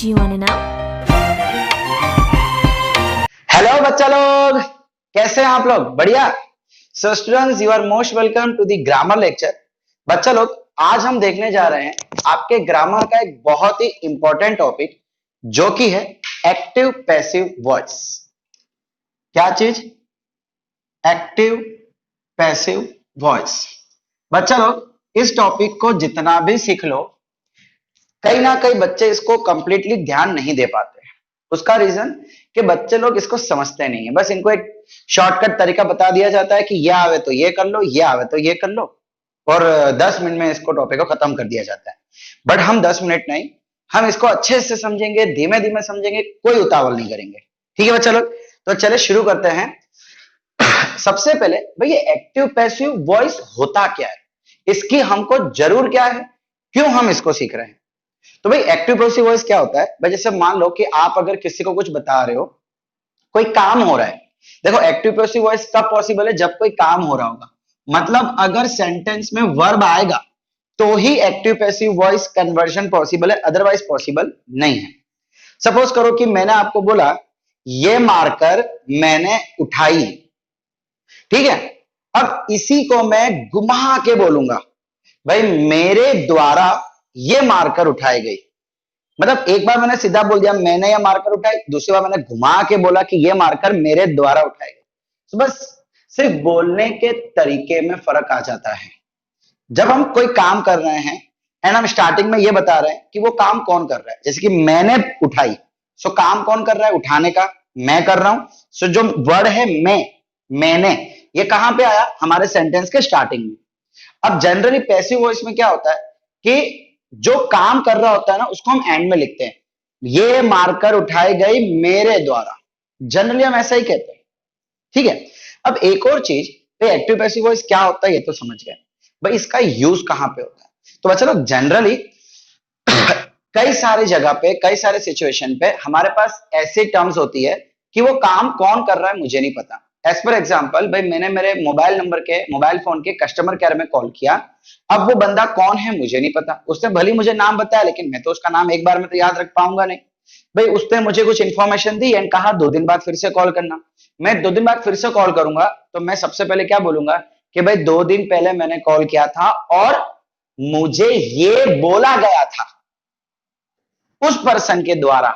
Do you want to know? Hello बच्चा लोग, कैसे हैं आप लोग? बढ़िया। So students, you are most welcome to the grammar lecture. बच्चा लोग, आज हम देखने जा रहे हैं आपके ग्रामर का एक बहुत ही इंपॉर्टेंट टॉपिक, जो कि है एक्टिव पैसिव वॉइस। क्या चीज? Active passive voice. बच्चा लोग, इस टॉपिक को जितना भी सीख लो, कहीं ना कहीं बच्चे इसको कंप्लीटली ध्यान नहीं दे पाते। उसका रीजन कि बच्चे लोग इसको समझते नहीं है। बस इनको एक शॉर्टकट तरीका बता दिया जाता है कि ये आवे तो ये कर लो, ये आवे तो ये कर लो, और 10 मिनट में इसको टॉपिक को खत्म कर दिया जाता है। बट हम 10 मिनट नहीं, हम इसको अच्छे से समझेंगे, धीमे धीमे समझेंगे, कोई उतावल नहीं करेंगे। ठीक है बच्चा लोग, तो चले शुरू करते हैं। सबसे पहले भाई, ये एक्टिव पैसिव वॉइस होता क्या है, इसकी हमको जरूर क्या है, क्यों हम इसको सीख रहे हैं। तो भाई, एक्टिव पैसिव वॉइस क्या होता है भाई? जैसे मान लो कि आप अगर किसी को कुछ बता रहे हो, कोई काम हो रहा है। देखो, एक्टिव पैसिव वॉइस कब पॉसिबल है? जब कोई काम हो रहा होगा। मतलब अगर सेंटेंस में वर्ब आएगा तो ही active passive voice conversion possible है, अदरवाइज पॉसिबल नहीं है। सपोज करो कि मैंने आपको बोला ये मारकर मैंने उठाई, ठीक है। अब इसी को मैं घुमा के बोलूंगा, भाई मेरे द्वारा ये मारकर उठाई गई। मतलब एक बार मैंने सीधा बोल दिया मैंने ये मारकर उठाई, दूसरी बार मैंने घुमा के बोला कि ये मारकर मेरे द्वारा उठाई गई। तो बस सिर्फ बोलने के तरीके में फर्क आ जाता है। जब हम कोई काम कर रहे हैं एंड हम स्टार्टिंग में ये बता रहे हैं कि वो काम कौन कर रहा है, जैसे कि मैंने उठाई, सो काम कौन कर रहा है? उठाने का मैं कर रहा हूं। सो जो वर्ड है मैंने, ये कहां पे आया? हमारे सेंटेंस के स्टार्टिंग में। अब जनरली पैसिव वॉइस में क्या होता है कि जो काम कर रहा होता है ना, उसको हम एंड में लिखते हैं, ये मारकर उठाई गई मेरे द्वारा। जनरली हम ऐसा ही कहते हैं, ठीक है। अब एक और चीज, एक्टिव पैसिव वॉइस क्या होता है ये तो समझ गए भाई, इसका यूज कहां पे होता है? तो बच्चा लोग, जनरली कई सारी जगह पे, कई सारे सिचुएशन पे हमारे पास ऐसी टर्म्स होती है कि वो काम कौन कर रहा है मुझे नहीं पता। एज पर एग्जाम्पल, भाई मैंने मेरे मोबाइल फोन के कस्टमर केयर में कॉल किया। अब वो बंदा कौन है मुझे नहीं पता, उसने भले मुझे नाम बताया, लेकिन मैं तो उसका नाम एक बार में तो याद रख पाऊंगा नहीं। भाई उसने मुझे कुछ इंफॉर्मेशन दी एंड कहा 2 दिन बाद फिर से कॉल करना। मैं 2 दिन बाद फिर से कॉल करूंगा तो मैं सबसे पहले क्या बोलूंगा कि भाई 2 दिन पहले मैंने कॉल किया था और मुझे ये बोला गया था उस पर्सन के द्वारा।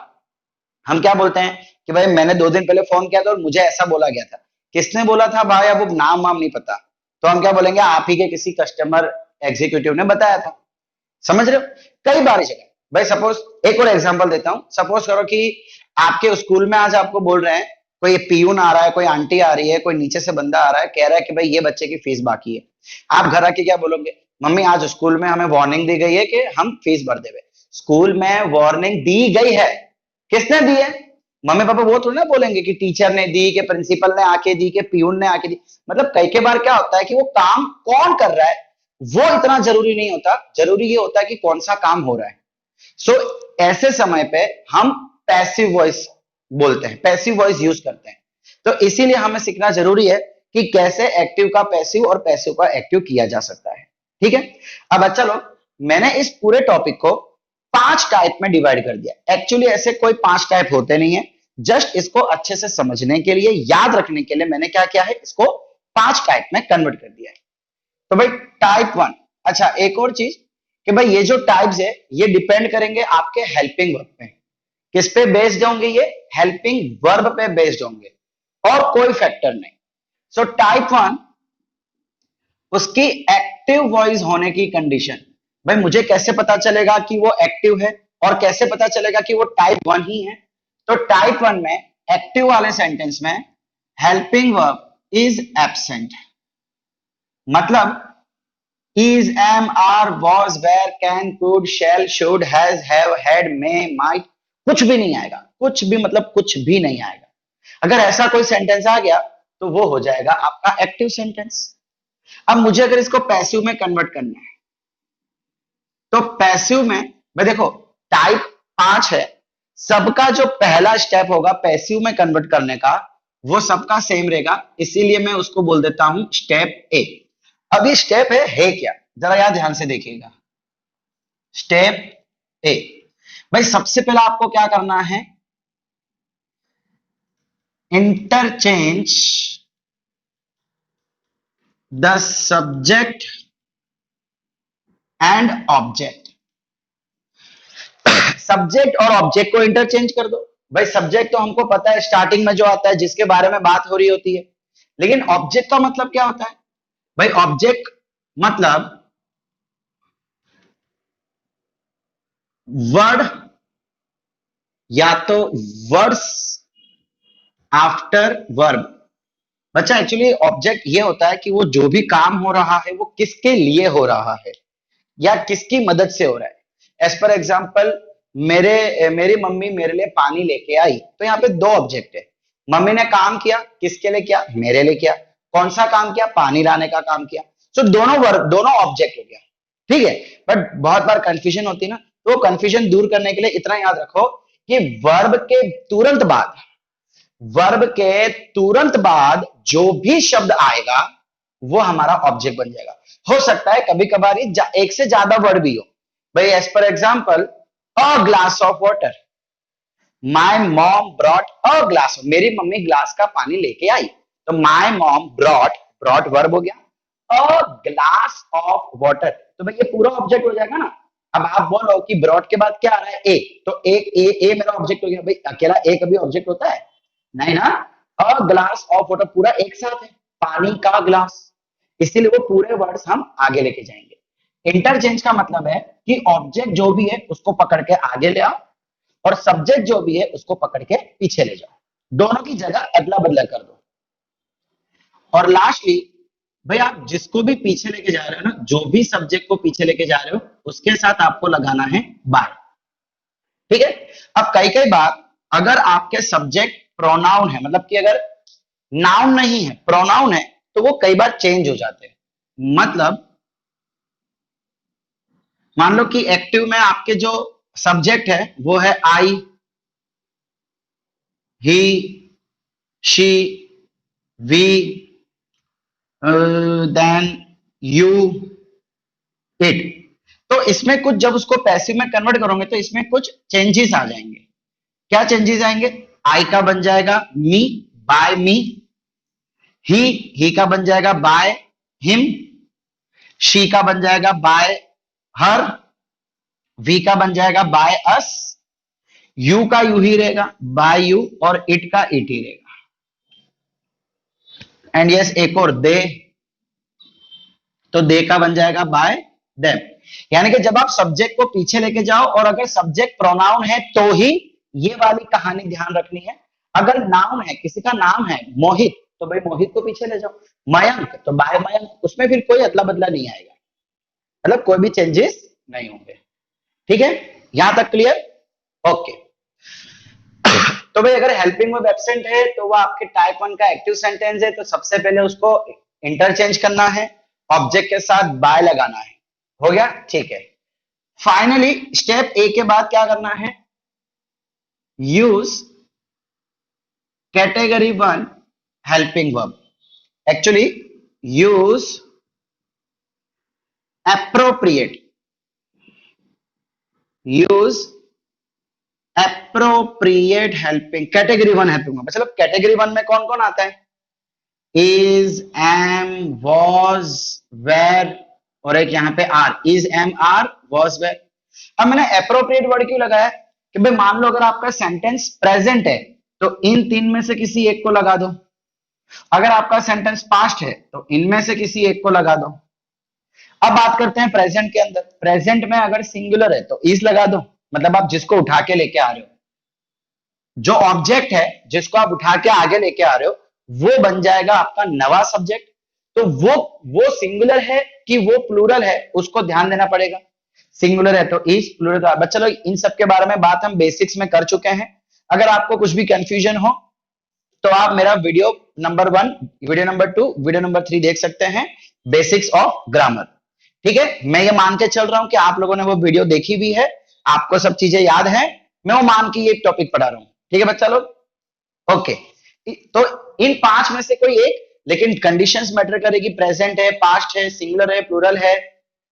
हम क्या बोलते हैं कि भाई मैंने 2 दिन पहले फोन किया था और मुझे ऐसा बोला गया था। किसने बोला था भाई? अब वो नाम वाम नहीं पता, तो हम क्या बोलेंगे? आप ही के किसी कस्टमर एग्जीक्यूटिव ने बताया था। समझ रहे हो? कई बार जगह। भाई सपोज एक और एग्जांपल देता हूं। सपोज करो कि आपके स्कूल में आज आपको बोल रहे हैं, कोई पियून आ रहा है, कोई आंटी आ रही है, कोई नीचे से बंदा आ रहा है, कह रहा है कि भाई ये बच्चे की फीस बाकी है। आप घर आके क्या बोलोगे? मम्मी आज स्कूल में हमें वार्निंग दी गई है कि हम फीस भर देवे। स्कूल में वार्निंग दी गई है, किसने दी है? मम्मी पापा वो थोड़ी ना बोलेंगे कि टीचर ने दी, कि प्रिंसिपल ने आके दी, कि पियून ने आके दी। मतलब कई के बार क्या होता है कि वो काम कौन कर रहा है वो इतना जरूरी नहीं होता, जरूरी ये होता है कि कौन सा काम हो रहा है। सो ऐसे समय पे हम पैसिव वॉइस बोलते हैं, पैसिव वॉइस यूज करते हैं। तो इसीलिए हमें सीखना जरूरी है कि कैसे एक्टिव का पैसिव और पैसिव का एक्टिव किया जा सकता है। ठीक है। अब अच्छा लोग, मैंने इस पूरे टॉपिक को 5 टाइप में डिवाइड कर दिया। एक्चुअली ऐसे कोई 5 टाइप होते नहीं है, जस्ट इसको अच्छे से समझने के लिए, याद रखने के लिए मैंने क्या किया है, इसको 5 टाइप में कन्वर्ट कर दिया है। तो भाई टाइप 1। अच्छा एक और चीज कि भाई ये जो टाइप्स है ये डिपेंड करेंगे आपके हेल्पिंग वर्ब पे। किस पे बेस्ड होंगे? ये हेल्पिंग वर्ब पे बेस्ड होंगे और कोई फैक्टर नहीं। सो टाइप 1, उसकी एक्टिव वॉइस होने की कंडीशन। भाई मुझे कैसे पता चलेगा कि वो एक्टिव है और कैसे पता चलेगा कि वो टाइप 1 ही है? तो टाइप 1 में एक्टिव वाले सेंटेंस में हेल्पिंग वर्ब इज एब्सेंट। मतलब is, am, are, was, were, can, could, shall, should, has, have, had, may, might, कुछ भी नहीं आएगा। कुछ भी मतलब कुछ भी नहीं आएगा। अगर ऐसा कोई सेंटेंस आ गया तो वो हो जाएगा आपका एक्टिव सेंटेंस। अब मुझे अगर इसको पैसिव में कन्वर्ट करना है, तो पैसिव में भाई देखो टाइप 5 है, सबका जो पहला स्टेप होगा पैसिव में कन्वर्ट करने का वो सबका सेम रहेगा, इसीलिए मैं उसको बोल देता हूं स्टेप ए। अब ये स्टेप है क्या? जरा यार ध्यान से देखिएगा। स्टेप ए भाई सबसे पहले आपको क्या करना है, interchange the subject and object. Subject और ऑब्जेक्ट को इंटरचेंज कर दो। भाई सब्जेक्ट तो हमको पता है स्टार्टिंग में जो आता है जिसके बारे में बात हो रही होती है, लेकिन ऑब्जेक्ट का मतलब क्या होता है? भाई ऑब्जेक्ट मतलब वर्ड या तो वर्ड्स आफ्टर वर्ब। बच्चा एक्चुअली ऑब्जेक्ट ये होता है कि वो जो भी काम हो रहा है वो किसके लिए हो रहा है या किसकी मदद से हो रहा है। एज पर एग्जाम्पल, मेरी मम्मी मेरे लिए पानी लेके आई, तो यहाँ पे दो ऑब्जेक्ट है। मम्मी ने काम किया, किसके लिए किया? मेरे लिए किया। कौन सा काम किया? पानी लाने का काम किया। तो दोनों वर्ब, दोनों ऑब्जेक्ट हो गया, ठीक है। बट बहुत बार कंफ्यूजन होती है ना, तो कंफ्यूजन दूर करने के लिए इतना याद रखो कि वर्ब के तुरंत बाद जो भी शब्द आएगा वो हमारा ऑब्जेक्ट बन जाएगा। हो सकता है कभी कभार एक से ज्यादा वर्ड भी हो। भाई एज पर example, a glass of water, my mom brought a glass, मेरी मम्मी ग्लास का पानी लेके आई, तो माई मॉम ब्रॉट वर्ब हो गया। अ ग्लास ऑफ वाटर, तो भाई ये पूरा ऑब्जेक्ट हो जाएगा ना। अब आप बोलो कि ब्रॉट के बाद क्या आ रहा है? ए, तो एक ए मेरा ऑब्जेक्ट हो गया। भाई अकेला ए कभी ऑब्जेक्ट होता है? नहीं ना। अ ग्लास ऑफ वाटर पूरा एक साथ है, पानी का ग्लास, इसीलिए वो पूरे वर्ड्स हम आगे लेके जाएंगे। इंटरचेंज का मतलब है कि ऑब्जेक्ट जो भी है उसको पकड़ के आगे ले आओ और सब्जेक्ट जो भी है उसको पकड़ के पीछे ले जाओ, दोनों की जगह अदला बदला कर दो। और लास्टली, भाई आप जिसको भी पीछे लेके जा रहे हो ना, जो भी सब्जेक्ट को पीछे लेके जा रहे हो उसके साथ आपको लगाना है बाय, ठीक है। अब कई कई बार अगर आपके सब्जेक्ट प्रोनाउन है, मतलब कि अगर नाउन नहीं है प्रोनाउन है, तो वो कई बार चेंज हो जाते हैं। मतलब मान लो कि एक्टिव में आपके जो सब्जेक्ट है वो है I, he, she, we, then you, it. तो इसमें कुछ जब उसको पैसिव में कन्वर्ट करोगे तो इसमें कुछ चेंजेस आ जाएंगे। क्या चेंजेस आएंगे? आई का बन जाएगा मी, बाय मी। ही का बन जाएगा बाय हिम। शी का बन जाएगा बाय हर। वी का बन जाएगा बाय अस। यू का यू ही रहेगा, बाय यू। और इट का इट ही रहेगा। एंड यस, एक और दे, तो दे का बन जाएगा बाय देम। यानी कि जब आप सब्जेक्ट को पीछे लेके जाओ और अगर सब्जेक्ट प्रोनाउन है तो ही ये वाली कहानी ध्यान रखनी है। अगर नाउन है, किसी का नाम है मोहित, तो भाई मोहित को पीछे ले जाओ। मयंक, तो बाय मयंक, उसमें फिर कोई अदला बदला नहीं आएगा, मतलब कोई भी चेंजेस नहीं होंगे, ठीक है। यहां तक क्लियर? ओके। तो भाई अगर हेल्पिंग वर्ब एब्सेंट है तो वो आपके टाइप 1 का एक्टिव सेंटेंस है, तो सबसे पहले उसको इंटरचेंज करना है, ऑब्जेक्ट के साथ बाय लगाना है। हो गया, ठीक है। फाइनली स्टेप ए के बाद क्या करना है? Use category 1 helping verb. Actually use appropriate, use appropriate helping, category 1 helping verb. चलो कैटेगरी 1 में कौन कौन आता है? इज, एम, वॉज, वेर, और एक यहां पे are, is, am, are, was, were. अब मैंने अप्रोप्रिएट वर्ड क्यों लगाया कि भाई मान लो अगर आपका सेंटेंस प्रेजेंट है तो इन तीन में से किसी एक को लगा दो। अगर आपका सेंटेंस पास्ट है तो इनमें से किसी एक को लगा दो। अब बात करते हैं प्रेजेंट के अंदर। प्रेजेंट में अगर सिंगुलर है तो इज लगा दो, मतलब आप जिसको उठा के लेके आ रहे हो, जो ऑब्जेक्ट है जिसको आप उठा के आगे लेके आ रहे हो वो बन जाएगा आपका नवा सब्जेक्ट। तो वो सिंगुलर है कि वो प्लूरल है उसको ध्यान देना पड़ेगा। सिंगुलर है तो इज, प्लूरल तो बच्चा लोग इन सब के बारे में बात हम बेसिक्स में कर चुके हैं। अगर आपको कुछ भी कंफ्यूजन हो तो आप मेरा video number 1, video number 2, video number 3 देख सकते हैं, बेसिक्स ऑफ ग्रामर, ठीक है। मैं ये मान के चल रहा हूं कि आप लोगों ने वो वीडियो देखी भी है, आपको सब चीजें याद है, मैं वो मान के ये टॉपिक पढ़ा रहा हूं, ठीक है बच्चा लोग। ओके, तो इन 5 में से कोई एक, लेकिन कंडीशंस मैटर करेगी। प्रेजेंट है, पास्ट है, सिंगुलर है, प्लूरल है,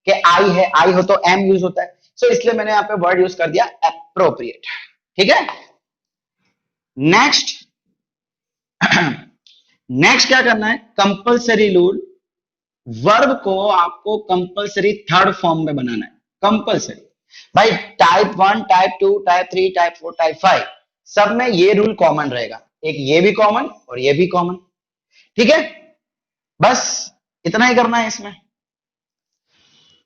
कि आई है, आई हो तो एम यूज होता है। सो इसलिए मैंने यहाँ पे वर्ड यूज कर दिया एप्रोप्रिएट। ठीक है, नेक्स्ट नेक्स्ट क्या करना है, कंपल्सरी रूल। वर्ब को आपको कंपल्सरी थर्ड फॉर्म में बनाना है, कंपल्सरी। भाई type 1, type 2, type 3, type 4, type 5 सब में ये रूल कॉमन रहेगा, एक ये भी कॉमन और ये भी कॉमन। ठीक है, बस इतना ही करना है इसमें।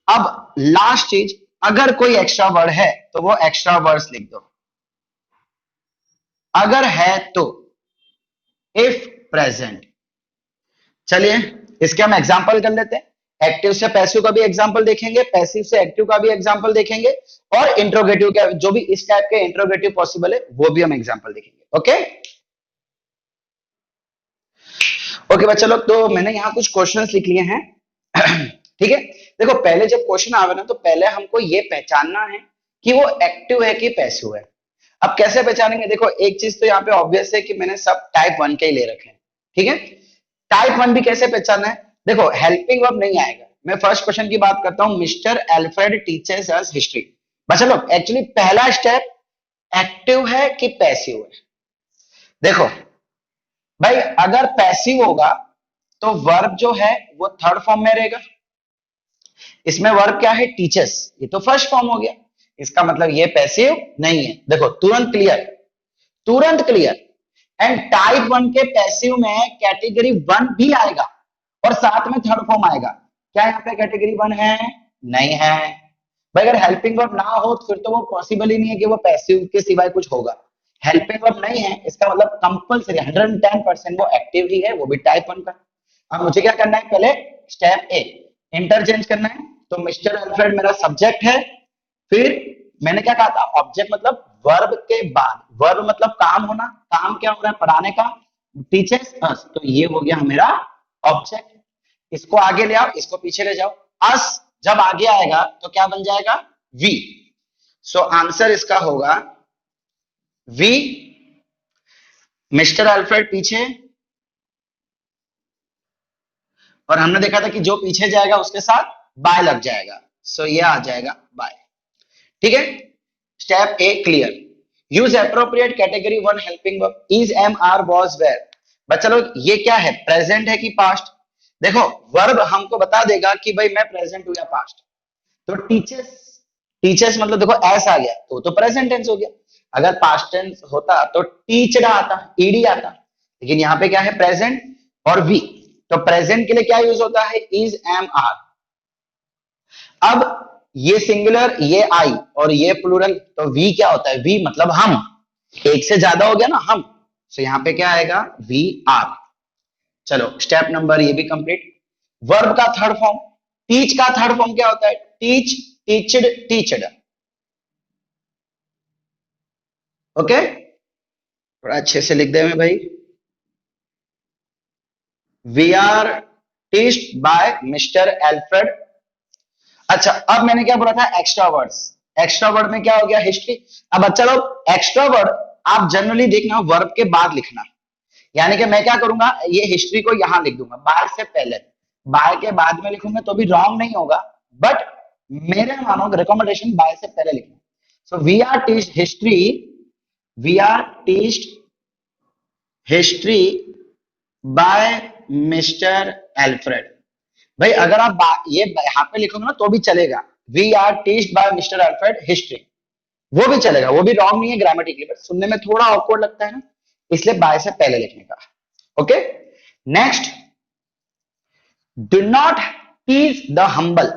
अब लास्ट चीज, अगर कोई एक्स्ट्रा वर्ड है तो वो एक्स्ट्रा वर्ड्स लिख दो, अगर है तो, इफ प्रेजेंट। चलिए इसके हम एग्जांपल कर लेते हैं। एक्टिव से पैसिव का भी एग्जांपल देखेंगे, पैसिव से एक्टिव का भी एग्जांपल देखेंगे, और इंट्रोगेटिव का जो भी इस टाइप के इंट्रोगेटिव पॉसिबल है वो भी हम एग्जांपल देखेंगे। ओके ओके बच्चा लोग, तो मैंने यहां कुछ क्वेश्चंस लिख लिए हैं। ठीक है, देखो पहले जब क्वेश्चन आवे ना तो पहले हमको ये पहचानना है कि वो एक्टिव है कि पैसिव है। अब कैसे पहचानेंगे, देखो एक चीज तो यहाँ पे ऑब्वियस है कि मैंने सब टाइप 1 के ही ले रखे हैं। ठीक है, टाइप 1 भी कैसे पहचानना है, देखो हेल्पिंग वर्ब नहीं आएगा। मैं फर्स्ट क्वेश्चन की बात करता हूं, मिस्टर एल्फ्रेड टीचर्स अस हिस्ट्री। बच्चा लोग एक्चुअली पहला स्टेप एक्टिव है कि पैसिव है। देखो भाई अगर पैसिव होगा तो वर्ब जो है वो थर्ड फॉर्म में रहेगा। इसमें वर्ब क्या है, टीचर्स, ये तो फर्स्ट फॉर्म हो गया, इसका मतलब ये पैसिव नहीं है। देखो तुरंत क्लियर, तुरंत क्लियर। एंड टाइप 1 के पैसिव में कैटेगरी 1 भी आएगा और साथ में थर्ड फॉर्म आएगा। क्या यहाँ पे कैटेगरी 1 है, नहीं है भाई। अगर हेल्पिंग वर्ब ना हो तो फिर तो वो पॉसिबल ही नहीं है कि वो पैसिव के सिवाय कुछ होगा। हेल्पिंग वर्ब नहीं है, इसका मतलब कंपलसरी 110% वो एक्टिव ही है, वो भी टाइप 1 का। अब मुझे क्या करना है, पहले स्टेप ए इंटरचेंज करना है। तो मिस्टर अल्फ्रेड मेरा सब्जेक्ट है, फिर मैंने क्या कहा था, ऑब्जेक्ट मतलब वर्ब के बाद, वर्ब मतलब काम होना, काम क्या हो रहा है, पढ़ाने का, टीचर्स अस, तो ये हो गया मेरा ऑब्जेक्ट। इसको आगे ले आओ, इसको पीछे ले जाओ, अस जब आगे आएगा तो क्या बन जाएगा, वी। सो आंसर इसका होगा वी। मिस्टर अल्फ्रेड पीछे, और हमने देखा था कि जो पीछे जाएगा उसके साथ बाय लग जाएगा, सो ये आ जाएगा बाय। ठीक है, step A clear. Use appropriate category 1 helping verb, is, am, are, was, were. बच्चा लोग ये क्या है, प्रेजेंट है कि पास्ट। देखो वर्ब हमको बता देगा कि भाई मैं प्रेजेंट हूं या पास्ट। तो टीचर्स, टीचर्स मतलब देखो एस आ गया तो प्रेजेंट टेंस हो गया। अगर पास्ट टेंस होता तो टीचड आता, ईडी आता, लेकिन यहाँ पे क्या है, प्रेजेंट और वी। तो प्रेजेंट के लिए क्या यूज होता है, इज, एम, आर। अब ये सिंगुलर, ये आई और ये प्लूरल, तो वी क्या होता है, वी मतलब हम, एक से ज्यादा हो गया ना हम, तो यहां पे क्या आएगा, वी आर। चलो स्टेप नंबर ये भी कंप्लीट। वर्ब का थर्ड फॉर्म, टीच का थर्ड फॉर्म क्या होता है, टीच, टीचड, टीचड। ओके, थोड़ा अच्छे से लिख दे में भाई। We are teached by mister Alfred. अच्छा अब मैंने क्या बोला था, एक्स्ट्रा वर्ड्स। एक्स्ट्रा वर्ड में क्या हो गया, हिस्ट्री। अब बच्चा लोग एक्स्ट्रा वर्ड आप जनरली देखना वर्ब के बाद लिखना, यानी कि मैं क्या करूंगा, ये हिस्ट्री को यहां लिख दूंगा बाय से पहले, बाय के बाद में लिखूंगा तो भी रॉन्ग नहीं होगा, बट मेरे मानो रिकमेंडेशन बाय से पहले लिखना। So we are teached history, we are teached history by mister Alfred. भाई अगर आप ये यहाँ पे लिखोगे ना तो भी चलेगा, we are teached by mister Alfred history, वो भी चलेगा, वो भी रॉन्ग नहीं है ग्रामेटिकली, बट सुनने में थोड़ा ऑकवर्ड लगता है ना, इसलिए बाय से पहले लिखने का। Okay next, do not tease the humble.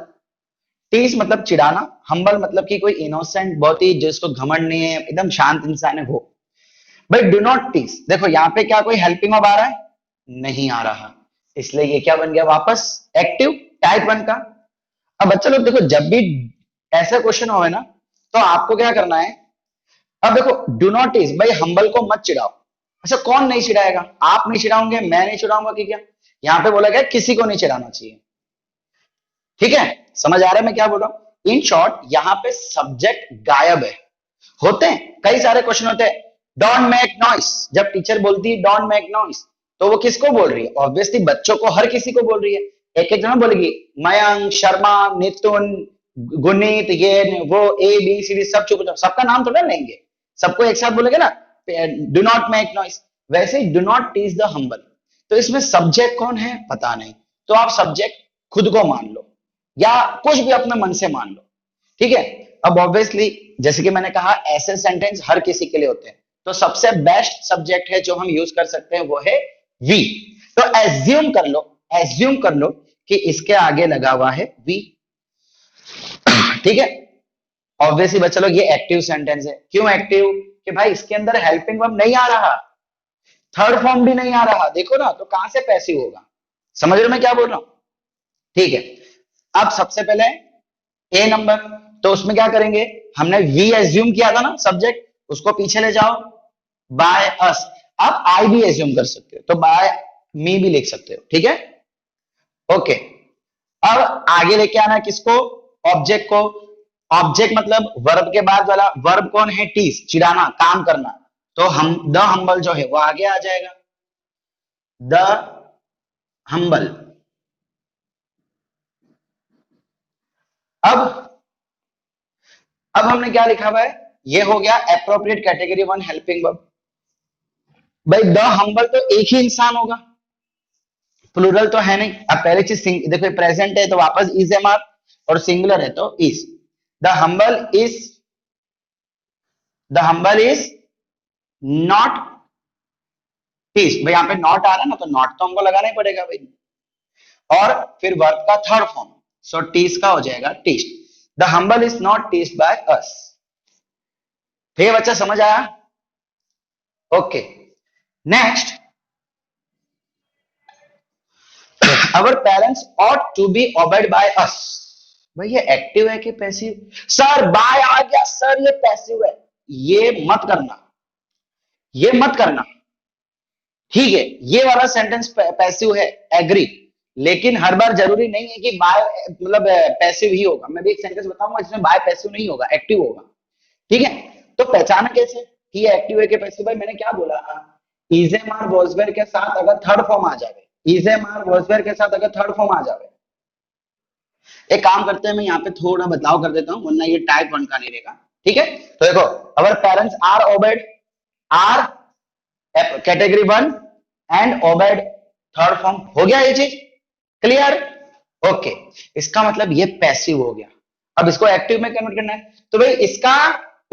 Tease मतलब चिढ़ाना, हम्बल मतलब कि कोई इनोसेंट, बहुत ही जिसको घमंड नहीं है, एकदम शांत इंसान है वो। भाई डू नॉट टीज, देखो यहाँ पे क्या कोई हेल्पिंग वर्ब आ रहा है, नहीं आ रहा, इसलिए ये क्या बन गया वापस, एक्टिव टाइप 1 का। अब बच्चे लोग देखो जब भी ऐसा क्वेश्चन हो ना तो आपको क्या करना है, अब देखो डू नॉट टीज, भाई हम्बल को मत चिढ़ाओ। अच्छा कौन नहीं चिढ़ाएगा, आप नहीं चिढ़ाओगे, मैं नहीं चिढ़ाऊंगा कि क्या, यहाँ पे बोला गया किसी को नहीं चिढ़ाना चाहिए। ठीक है, समझ आ रहा है मैं क्या बोल रहा हूं। इन शॉर्ट यहाँ पे सब्जेक्ट गायब है। होते हैं कई सारे क्वेश्चन होते हैं, डोंट मेक नॉइस, जब टीचर बोलती है डोंट मेक नॉइस तो वो किसको बोल रही है, ऑब्वियसली बच्चों को, हर किसी को बोल रही है। एक एक जना बोलेगी, मयंक, शर्मा, नितुन, गुनीत, ये वो, ए बी सी डी सब चुप, सबका नाम थोड़ा लेंगे, सबको एक साथ बोलेंगे ना, डू नॉट मेक नॉइस। वैसे ही do not tease the humble. तो इसमें सब्जेक्ट कौन है पता नहीं, तो आप सब्जेक्ट खुद को मान लो या कुछ भी अपने मन से मान लो, ठीक है। अब ऑब्वियसली जैसे कि मैंने कहा ऐसे सेंटेंस हर किसी के लिए होते हैं, तो सबसे बेस्ट सब्जेक्ट है जो हम यूज कर सकते हैं वो है वी। तो एज्यूम कर लो कि इसके आगे लगा हुआ है वी, ठीक है। ऑब्वियसली बच्चा लोग ये एक्टिव सेंटेंस है। क्यों एक्टिव? कि भाई इसके अंदर हेल्पिंग वर्ब नहीं आ रहा, थर्ड फॉर्म भी नहीं आ रहा, देखो ना, तो कहां से पैसिव होगा? समझ रहे हो मैं क्या बोल रहा हूं? ठीक है। अब सबसे पहले ए नंबर, तो उसमें क्या करेंगे, हमने वी एज्यूम किया था ना सब्जेक्ट, उसको पीछे ले जाओ, बाय अस। अब आई भी एज्यूम कर सकते हो, तो बाय मी भी लिख सकते हो, ठीक है, ओके। अब आगे लेके आना किसको? ऑब्जेक्ट को। ऑब्जेक्ट मतलब वर्ब के बाद वाला, वर्ब कौन है? टीस, चिढ़ाना, काम करना। तो हम द हम्बल जो है वो आगे आ जाएगा, द हम्बल। अब हमने क्या लिखा हुआ है, ये हो गया appropriate category one helping verb. भाई द हम्बल तो एक ही इंसान होगा, प्लूरल तो है नहीं। अब पहले चीज देखो, प्रेजेंट है तो वापस इज एम आर, और सिंगुलर है तो is. The humble is, the humble is not teased. भाई यहाँ पे नॉट आ रहा है ना, तो नॉट तो हमको लगाना ही पड़ेगा भाई। और फिर वर्ब का थर्ड फॉर्म, सो टीज का हो जाएगा teased. The humble is not teased by us. ठीक है बच्चा, समझ आया? Okay, next, our parents ought to be obeyed by us। भाई ये एक्टिव है कि पैसिव? सर बाय आ गया सर, ये पैसिव है, ये मत करना, ये मत करना, ठीक है। ये वाला सेंटेंस पैसिव है, एग्री। लेकिन हर बार जरूरी नहीं है कि बाय मतलब पैसिव ही होगा। मैं भी एक सेंटेंस बताऊंगा जिसमें बाय पैसिव नहीं होगा, एक्टिव होगा, ठीक है। तो पहचाना कैसे कि ये एक्टिव है कि पैसिव? भाई मैंने क्या बोला, इजेमार वॉजवेयर के साथ अगर थर्ड फॉर्म आ जाए, इजेमार वॉजवेयर के साथ अगर थर्ड फॉर्म आ जाए, एक काम करते हैं, मैं यहाँ पे थोड़ा बदलाव कर देता हूँ वरना ये टाइप वन का नहीं रहेगा, ठीक है। तो देखो, our parents are obeyed, are category one and obeyed third form, हो गया ये चीज क्लियर? ओके, इसका मतलब ये पैसिव हो गया। अब इसको एक्टिव में कन्वर्ट करना है, तो भाई इसका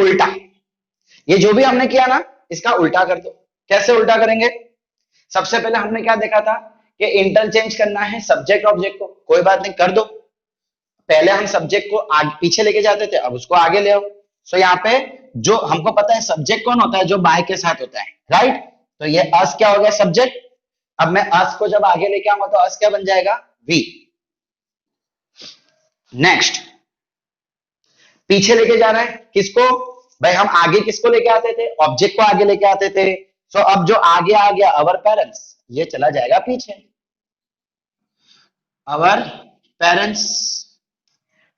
उल्टा, ये जो भी हमने किया ना इसका उल्टा कर दो। कैसे उल्टा करेंगे? सबसे पहले हमने क्या देखा था कि इंटरचेंज करना है सब्जेक्ट ऑब्जेक्ट को, कोई बात नहीं कर दो। पहले हम सब्जेक्ट को आगे पीछे लेके जाते थे, अब उसको आगे ले आओ। सो यहाँ पे जो हमको पता है सब्जेक्ट कौन होता है, जो बाय के साथ होता है, राइट। तो ये अस क्या हो गया, सब्जेक्ट। अब मैं अस को जब आगे लेके आऊंगा तो अस क्या बन जाएगा, वी। नेक्स्ट, पीछे लेके जाना है किसको? भाई हम आगे किसको लेके आते थे, ऑब्जेक्ट को आगे लेके आते थे। सो अब जो आगे आ गया अवर पेरेंट्स, ये चला जाएगा पीछे, अवर पेरेंट्स,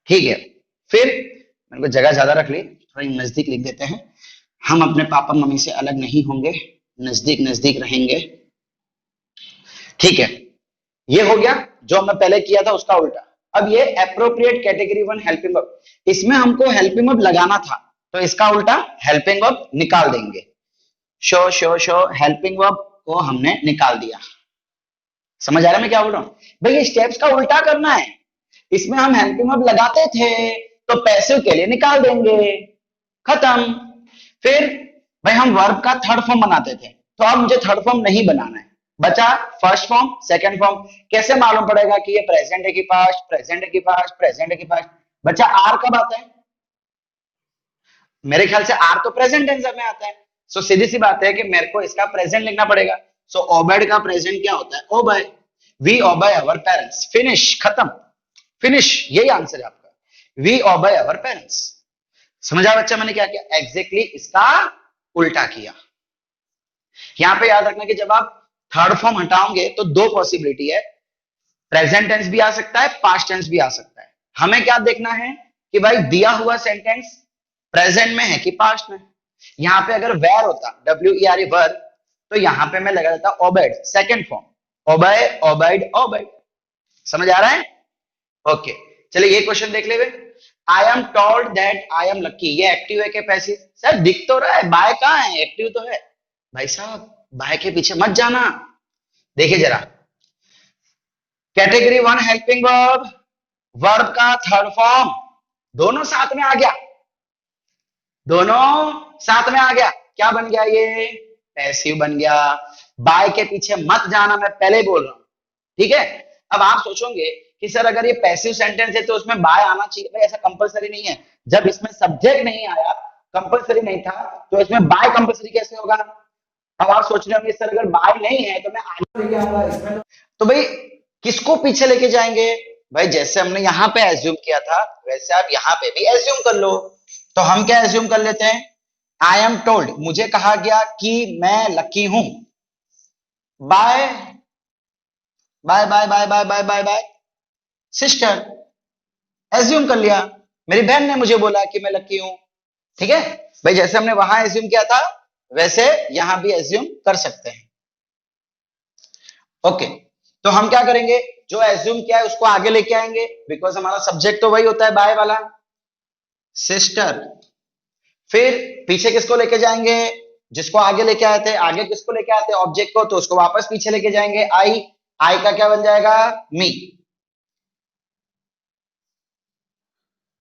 ठीक है। फिर मेरे को जगह ज्यादा रख ली, थोड़ी नजदीक लिख देते हैं। हम अपने पापा मम्मी से अलग नहीं होंगे, नजदीक नजदीक रहेंगे, ठीक है। ये हो गया जो हमने पहले किया था उसका उल्टा। अब ये appropriate category one helping verb, इसमें हमको हेल्पिंग वर्ब लगाना था, तो इसका उल्टा हेल्पिंग वर्ब निकाल देंगे। Show show show, helping verb को हमने निकाल दिया। समझ आ रहा है मैं क्या बोल रहा हूं? भाई ये स्टेप्स का उल्टा करना है। इसमें हम हेल्पिंग वर्ब लगाते थे तो पैसिव के लिए निकाल देंगे, खत्म। फिर भाई हम वर्ब का थर्ड फॉर्म बनाते थे, तो अब मुझे थर्ड फॉर्म नहीं बनाना है, बचा फर्स्ट फॉर्म सेकंड फॉर्म। कैसे मालूम पड़ेगा कि ये प्रेजेंट है कि पास्ट, प्रेजेंट है कि पास्ट, प्रेजेंट है कि पास्ट? बच्चा आर कब आता है? मेरे ख्याल से आर तो प्रेजेंट टेंस में आता है। सो सीधी सी बात है कि मेरे को इसका प्रेजेंट लिखना पड़ेगा। सो ओबेड का प्रेजेंट क्या होता है, ओबे। वी ओबे अवर पेरेंट्स, फिनिश, खत्म, फिनिश, यही आंसर है आपका, वी ओबे अवर पेरेंट्स। समझा बच्चा मैंने क्या किया? एग्जैक्टली इसका उल्टा किया। यहां पे याद रखना कि जब आप थर्ड फॉर्म हटाओगे तो दो पॉसिबिलिटी है, प्रेजेंट टेंस भी आ सकता है, पास्ट टेंस भी आ सकता है। हमें क्या देखना है कि भाई दिया हुआ सेंटेंस प्रेजेंट में है कि पास्ट में। यहां पे अगर वेर होता, डब्ल्यू ई आर ई वर, तो यहां पे मैं लगा देता obeyed, second form, obey obeyed obeyed. समझ आ रहा है? ओके। चलिए ये क्वेश्चन देख ले। I am told that I am lucky, ये एक्टिव है क्या पैसिव? सर दिख तो रहा है, बाय कहाँ है, एक्टिव तो है। भाई साहब बाय के पीछे मत जाना, देखिए जरा, category one helping verb, verb का थर्ड फॉर्म, दोनों साथ में आ गया, दोनों साथ में आ गया, क्या बन गया ये? पैसिव बन गया। बाय के पीछे मत जाना, मैं पहले ही बोल रहा हूं, ठीक है। अब आप सोचोगे कि सर अगर ये पैसिव सेंटेंस है तो उसमें बाय आना चाहिए, भाई ऐसा कंपलसरी नहीं है। जब इसमें सब्जेक्ट नहीं आया, कंपलसरी नहीं था, तो इसमें बाय कंपलसरी कैसे होगा? अब आप सोच रहे होंगे सर अगर बाय नहीं है तो मैं आगे लेके आऊंगा इसमें, तो भाई किसको पीछे लेके जाएंगे? भाई जैसे हमने यहाँ पे एज्यूम किया था वैसे आप यहाँ पे भी एज्यूम कर लो। तो हम क्या एज्यूम कर लेते हैं? आई एम टोल्ड, मुझे कहा गया कि मैं लकी हूं, by by by by by by by by sister, assume कर लिया, मेरी बहन ने मुझे बोला कि मैं लकी हूं, ठीक है। भाई जैसे हमने वहां एज्यूम किया था वैसे यहां भी एज्यूम कर सकते हैं। ओके, तो हम क्या करेंगे, जो एज्यूम किया है उसको आगे लेके आएंगे, बिकॉज हमारा सब्जेक्ट तो वही होता है बाय वाला, सिस्टर। फिर पीछे किसको लेके जाएंगे? जिसको आगे लेके आए थे, आगे किसको लेके आते हैं? ऑब्जेक्ट को, तो उसको वापस पीछे लेके जाएंगे, आई, आई का क्या बन जाएगा? मी,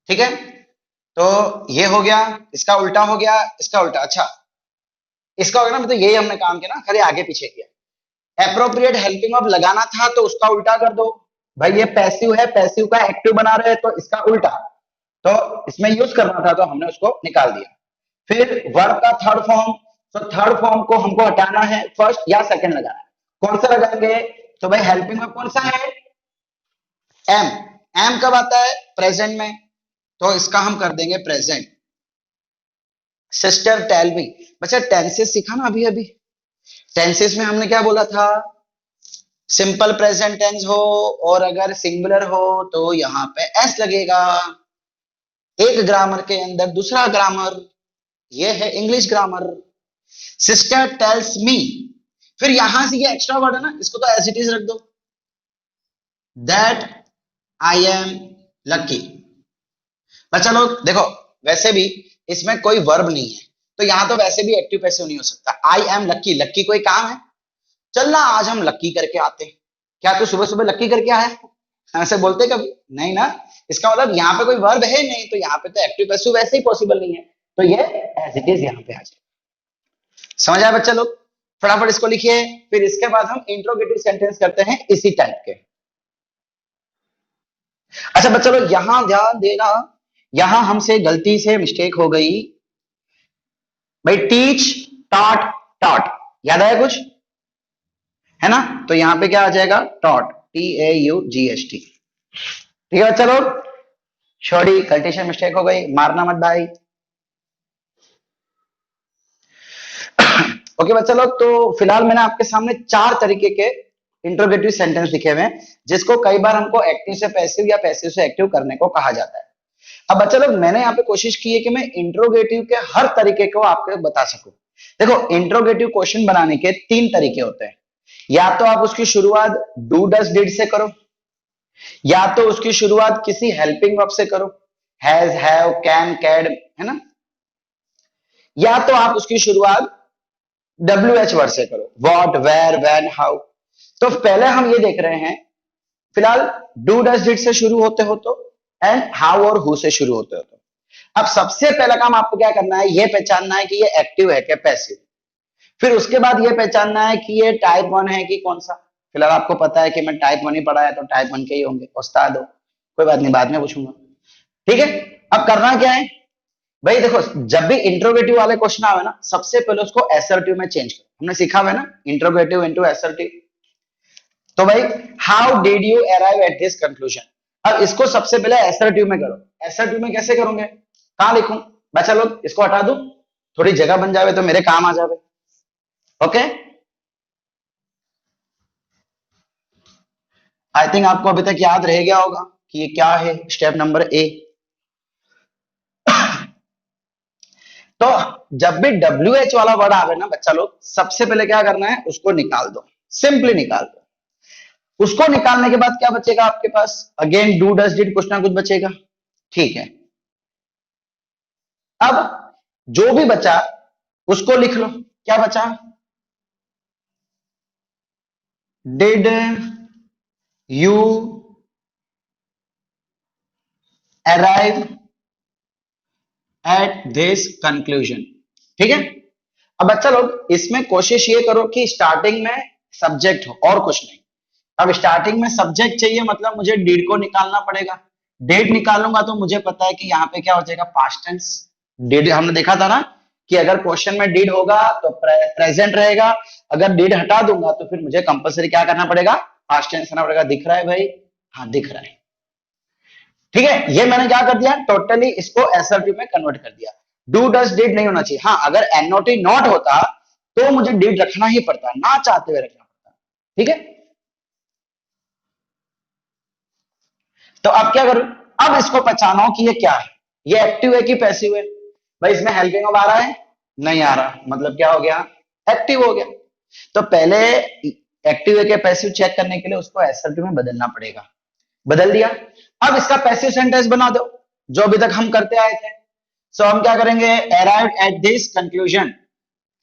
ठीक है। तो ये हो गया, इसका उल्टा हो गया, इसका उल्टा, अच्छा इसका हो गया ना, तो यही हमने काम किया ना, खाली आगे पीछे किया। एप्रोप्रिएट हेल्पिंग वर्ब लगाना था तो उसका उल्टा कर दो, भाई ये पैसिव है, पैसिव का एक्टिव बना रहे हैं तो इसका उल्टा, तो इसमें यूज करना था तो हमने उसको निकाल दिया। फिर वर्ब का थर्ड फॉर्म, तो थर्ड फॉर्म को हमको हटाना है, फर्स्ट या सेकंड लगाना है, कौन सा लगाएंगे? तो भाई हेल्पिंग वर्ब कौन सा है? एम, एम कब आता है? प्रेजेंट में, तो इसका हम कर देंगे प्रेजेंट। सिस्टर टेल मी, बच्चा टेंसेस सीखा ना अभी अभी, टेंसेस में हमने क्या बोला था? सिंपल प्रेजेंट टेंस हो और अगर सिंगुलर हो तो यहां पे एस लगेगा। एक ग्रामर के अंदर दूसरा ग्रामर, ये है English grammar. Sister tells me, फिर यहां से ये एक्स्ट्रा वर्ड है ना, इसको तो एज इट इज रख दो, दैट आई एम लकी। बच्चा लोग देखो, वैसे भी इसमें कोई वर्ब नहीं है तो यहां तो वैसे भी एक्टिव पैसिव नहीं हो सकता। आई एम लकी, लकी कोई काम है? चलना आज हम लक्की करके आते हैं। क्या तू सुबह सुबह लक्की करके आया? ऐसे बोलते कभी नहीं ना। इसका मतलब यहाँ पे कोई वर्ब है नहीं, तो यहाँ पे तो एक्टिव पैसिव वैसे ही पॉसिबल नहीं है, तो ये एज इट इज यहाँ पे आ जाए। समझ आया बच्चा लोग? फटाफट इसको लिखिए, फिर इसके बाद हम इंट्रोगेटिव सेंटेंस करते हैं इसी टाइप के। अच्छा बच्चा लोग यहां ध्यान देना, यहां हमसे गलती से मिस्टेक हो गई भाई, टीच टॉट टॉट, याद आया कुछ है ना? तो यहां पे क्या आ जाएगा? टॉट, TAUGHT, ठीक है बच्चा लोग। सॉरी गलती मिस्टेक हो गई, मारना मत भाई। ओके बच्चा लोग, तो फिलहाल मैंने आपके सामने 4 तरीके के इंट्रोगेटिव सेंटेंस लिखे हुए हैं, जिसको कई बार हमको एक्टिव से पैसिव या पैसिव से एक्टिव करने को कहा जाता है। अब बच्चा लोग मैंने यहाँ पे कोशिश की है कि मैं इंट्रोगेटिव के हर तरीके को आपको बता सकूं। देखो इंट्रोगेटिव क्वेश्चन बनाने के 3 तरीके होते हैं, या तो आप उसकी शुरुआत डू डस डिड से करो, या तो उसकी शुरुआत किसी हेल्पिंग वर्ब से करो, हैज हैव कैन कैड, है ना, या तो आप उसकी शुरुआत WH वर्ड से करो, व्हाट वेयर व्हेन हाउ। तो पहले हम ये देख रहे हैं फिलहाल डू डस डिड से शुरू होते हो तो, एंड हाउ और हु से शुरू होते हो तो। अब सबसे पहला काम आपको क्या करना है, ये पहचानना है कि ये एक्टिव है क्या पैसिव। फिर उसके बाद ये पहचानना है कि ये टाइप 1 है कि कौन सा। फिलहाल आपको पता है कि मैं टाइप 1 ही पढ़ा है तो टाइप 1 के ही होंगे, उस्ताद हो, कोई बात नहीं बाद में पूछूंगा, ठीक है। अब करना क्या है भाई, देखो जब भी इंट्रोगेटिव वाले क्वेश्चन आवे ना, सबसे पहले उसको एसर्टिव में चेंज करो, हमने सीखा हुआ है ना इंट्रोगेटिव इनटू एसर्टिव। तो भाई how did you arrive at this conclusion, अब इसको सबसे पहले एसर्टिव में करो। एसर्टिव में कैसे करोगे, कहां लिखूं? बच्चा लोग इसको हटा दो, थोड़ी जगह बन जावे तो मेरे काम आ जावे। ओके, आई थिंक आपको अभी तक याद रह गया होगा कि ये क्या है। स्टेप नंबर ए, तो जब भी WH वाला वर्ड आवे ना बच्चा लोग, सबसे पहले क्या करना है, उसको निकाल दो, सिंपली निकाल दो। उसको निकालने के बाद क्या बचेगा आपके पास? अगेन डू डस डिड कुछ ना कुछ बचेगा, ठीक है। अब जो भी बचा उसको लिख लो। क्या बचा? Did you arrive at this conclusion, ठीक है। अब बच्चा लोग इसमें कोशिश ये करो कि स्टार्टिंग में सब्जेक्ट हो और कुछ नहीं। अब स्टार्टिंग में सब्जेक्ट चाहिए, मतलब मुझे डीड को निकालना पड़ेगा। डेट निकालूंगा तो मुझे पता है कि यहाँ पे क्या हो जाएगा, पास्ट टेंस। डिड हमने देखा था ना कि अगर क्वेश्चन में डिड होगा तो प्रेजेंट रहेगा, अगर डिड हटा दूंगा तो फिर मुझे कंपलसरी क्या करना पड़ेगा, पास्ट टेंस करना पड़ेगा। दिख रहा है भाई? हाँ दिख रहा है, ठीक है। ये मैंने क्या कर दिया, टोटली इसको एसर्टिव में कन्वर्ट कर दिया। डू डस डिड नहीं होना चाहिए। हाँ अगर एनओटी नॉट होता तो मुझे डिड रखना ही पड़ता, ना चाहते हुए रखना पड़ता, ठीक है। तो अब क्या करूं, अब इसको पहचानो कि ये क्या है, ये एक्टिव है कि पैसिव है। भाई इसमें हेल्पिंग वर्ब आ रहा है? नहीं आ रहा, मतलब क्या हो गया, एक्टिव हो गया। तो पहले एक्टिव है क्या पैसिव चेक करने के लिए उसको एसर्टिव में बदलना पड़ेगा। बदल दिया। अब इसका पैसिव सेंटेंस बना दो जो अभी तक हम करते आए थे। सो हम क्या करेंगे, अराइव एट दिस कंक्लूजन।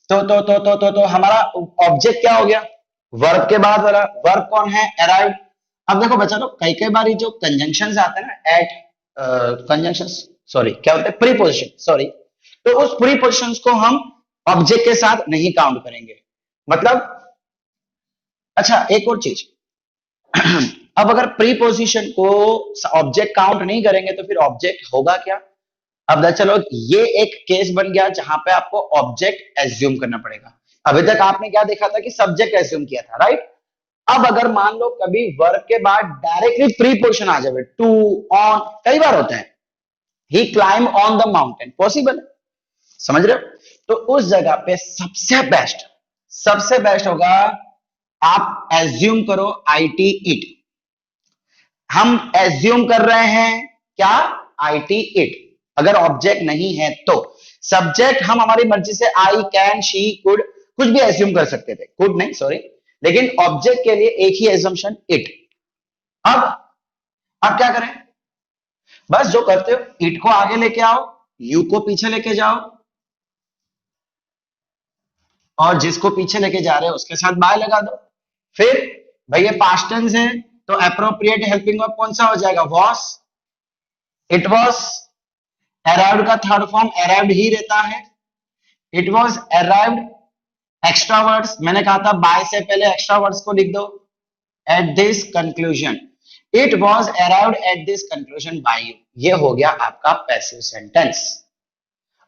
तो हमारा ऑब्जेक्ट क्या हो गया, वर्ब के बाद वाला। वर्ब कौन है, अराइव। अब देखो बच्चा लोग कई कई बार जो कंजंक्शंस आते हैं ना, एट कंजंक्शंस, सॉरी क्या बोलते हैं, प्रीपोजिशन, सॉरी। तो उस प्रीपोजिशंस को हम ऑब्जेक्ट के साथ नहीं काउंट करेंगे। मतलब अच्छा एक और चीज अब अगर प्रीपोजिशन को ऑब्जेक्ट काउंट नहीं करेंगे तो फिर ऑब्जेक्ट होगा क्या। अब चलो ये एक केस बन गया जहां पे आपको ऑब्जेक्ट एज्यूम करना पड़ेगा। अभी तक आपने क्या देखा था कि सब्जेक्ट एज्यूम किया था, राइट। अब अगर मान लो कभी वर्ब के बाद डायरेक्टली प्रीपोजिशन आ जाए, टू, ऑन, कई बार होता है, he climb on the mountain, possible है, समझ रहे हो। तो उस जगह पे सबसे बेस्ट होगा आप एज्यूम करो आईटी इट। हम एज्यूम कर रहे हैं क्या, आईटी इट। अगर ऑब्जेक्ट नहीं है तो सब्जेक्ट हम हमारी मर्जी से आई, कैन, शी, कुड कुछ भी एज्यूम कर सकते थे, कुड नहीं सॉरी, लेकिन ऑब्जेक्ट के लिए एक ही एजम्पशन इट। अब अब क्या करें, बस जो करते हो इट को आगे लेके आओ, यू को पीछे लेके जाओ, और जिसको पीछे लेके जा रहे हो उसके साथ बाय लगा दो। फिर भाई ये पास्ट टेंस है तो अप्रोप्रिएट हेल्पिंग वर्ब कौन सा हो जाएगा, वॉस, इट वॉज। अराइव्ड का थर्ड फॉर्म अराइव्ड ही रहता है, it was arrived. Extra words मैंने कहा था बाय से पहले एक्स्ट्रा वर्ड्स को लिख दो, at this conclusion, it was arrived at this conclusion by you. ये हो गया आपका पैसिव सेंटेंस।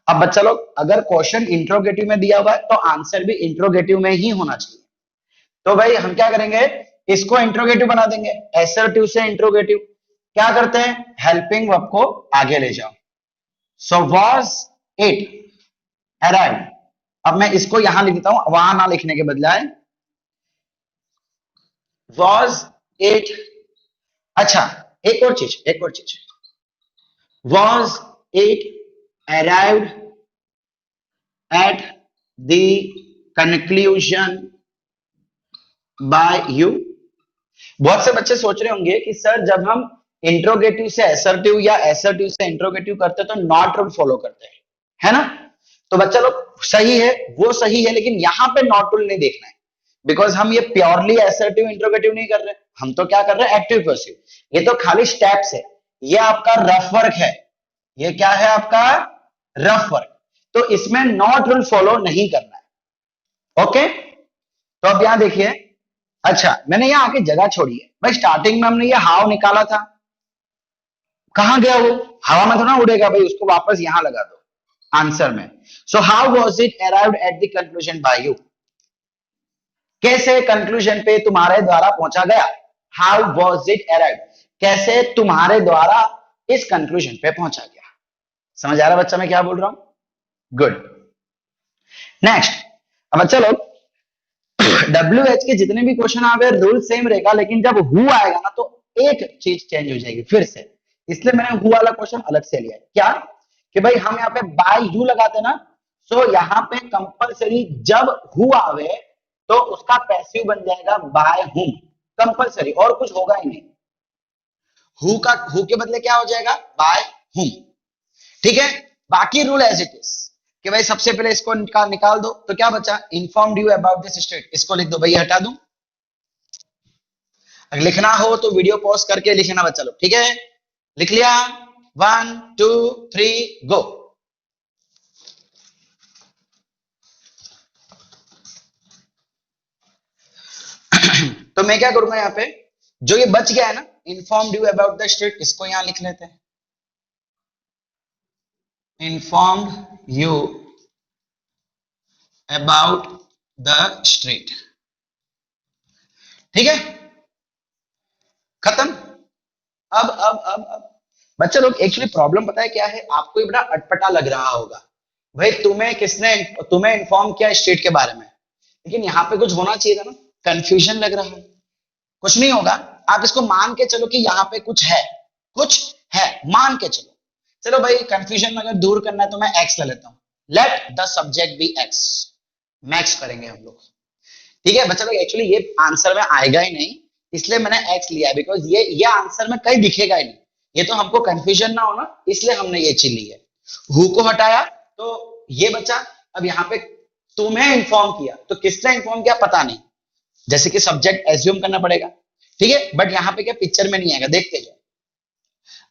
अब बच्चा लोग अगर क्वेश्चन इंट्रोगेटिव में दिया हुआ है तो आंसर भी इंट्रोगेटिव में ही होना चाहिए। तो भाई हम क्या करेंगे, इसको इंट्रोगेटिव बना देंगे, एसर्टिव से इंट्रोगेटिव। क्या करते हैं, हेल्पिंग वर्ब को आगे ले जाओ। So was it arrive. अब मैं इसको यहां लिख देता हूं, वहां ना लिखने के बदलाय, वॉज इट। अच्छा एक और चीज, was it arrived at the conclusion by you. बहुत से बच्चे सोच रहे होंगे कि सर जब हम इंट्रोगेटिव से एसर्टिव या एसर्टिव से इंट्रोगेटिव करते हैं तो नॉट रूल फॉलो करते हैं, है ना। तो बच्चा लोग सही है, वो सही है, लेकिन यहां पे नॉट रूल नहीं देखना है, बिकॉज हम ये प्योरली एसर्टिव इंट्रोगेटिव नहीं कर रहे, हम तो क्या कर रहे हैं, एक्टिव पैसिव। ये तो खाली स्टेप्स है, ये आपका रफ वर्क है, ये क्या है आपका रफ वर्क। तो इसमें नॉट रूल फॉलो नहीं करना है, ओके। तो अब यहां देखिए, अच्छा मैंने यहां आके जगह छोड़ी है भाई, स्टार्टिंग में हमने ये हाउ निकाला था, कहां गया वो, हवा में तो ना उड़ेगा भाई, उसको वापस यहां लगा दो आंसर में। So how was it arrived at the conclusion by you, कैसे कंक्लूजन पे तुम्हारे द्वारा पहुंचा गया, हाउ वाज इट अराइव्ड, कैसे तुम्हारे द्वारा इस कंक्लूजन पे पहुंचा गया। समझ आ रहा बच्चा मैं क्या बोल रहा हूं, गुड। नेक्स्ट, अब चलो डब्ल्यू एच के जितने भी क्वेश्चन आ गए रूल सेम रहेगा, लेकिन जब हु आएगा ना तो एक चीज चेंज हो जाएगी फिर से, इसलिए मैंने हु वाला क्वेश्चन अलग से लिया है। क्या कि भाई हम यहाँ पे बाय यू लगाते ना, सो यहाँ पे कंपलसरी जब हु आवे तो उसका पैसिव बन जाएगा बाय हुम। कंपलसरी, और कुछ होगा ही नहीं। हु के बदले क्या हो जाएगा, बाय हुम। ठीक है, बाकी रूल एज इट इज कि भाई सबसे पहले इसको निकाल दो, तो क्या बचा, informed you about this state, इसको लिख दो भाई, हटा दूं। अगर लिखना हो तो वीडियो पॉज करके लिखना बच्चा लोग, ठीक है। लिख लिया, 1 2 3 गो। तो मैं क्या करूंगा यहाँ पे, जो ये बच गया है ना, informed you about the state, इसको यहां लिख लेते हैं, informed you about the street. ठीक है, खत्म। अब बच्चा लोग, एक्चुअली प्रॉब्लम पता है क्या है, आपको ये बड़ा अटपटा लग रहा होगा, भाई तुम्हें इन्फॉर्म किया स्टेट के बारे में, लेकिन यहाँ पे कुछ होना चाहिए था ना, कंफ्यूजन लग रहा है। कुछ नहीं होगा, आप इसको मान के चलो कि यहाँ पे कुछ है, मान के चलो। चलो भाई, कंफ्यूजन अगर दूर करना है तो मैं एक्स ले लेता हूँ, let the subject be X, max करेंगे हम लोग। ठीक है बच्चा लोग, एक्चुअली ये आंसर में आएगा ही नहीं, इसलिए मैंने एक्स लिया है, बिकॉज ये आंसर में कहीं दिखेगा ही नहीं, ये तो हमको कंफ्यूजन ना हो ना, इसलिए हमने ये चीज ली है। हु को हटाया तो ये बचा। अब यहाँ पे तुम्हें इन्फॉर्म किया, तो किसने इन्फॉर्म किया पता नहीं, जैसे कि सब्जेक्ट एज्यूम करना पड़ेगा। ठीक है, बट यहाँ पे क्या पिक्चर में नहीं आएगा, देखते जाओ।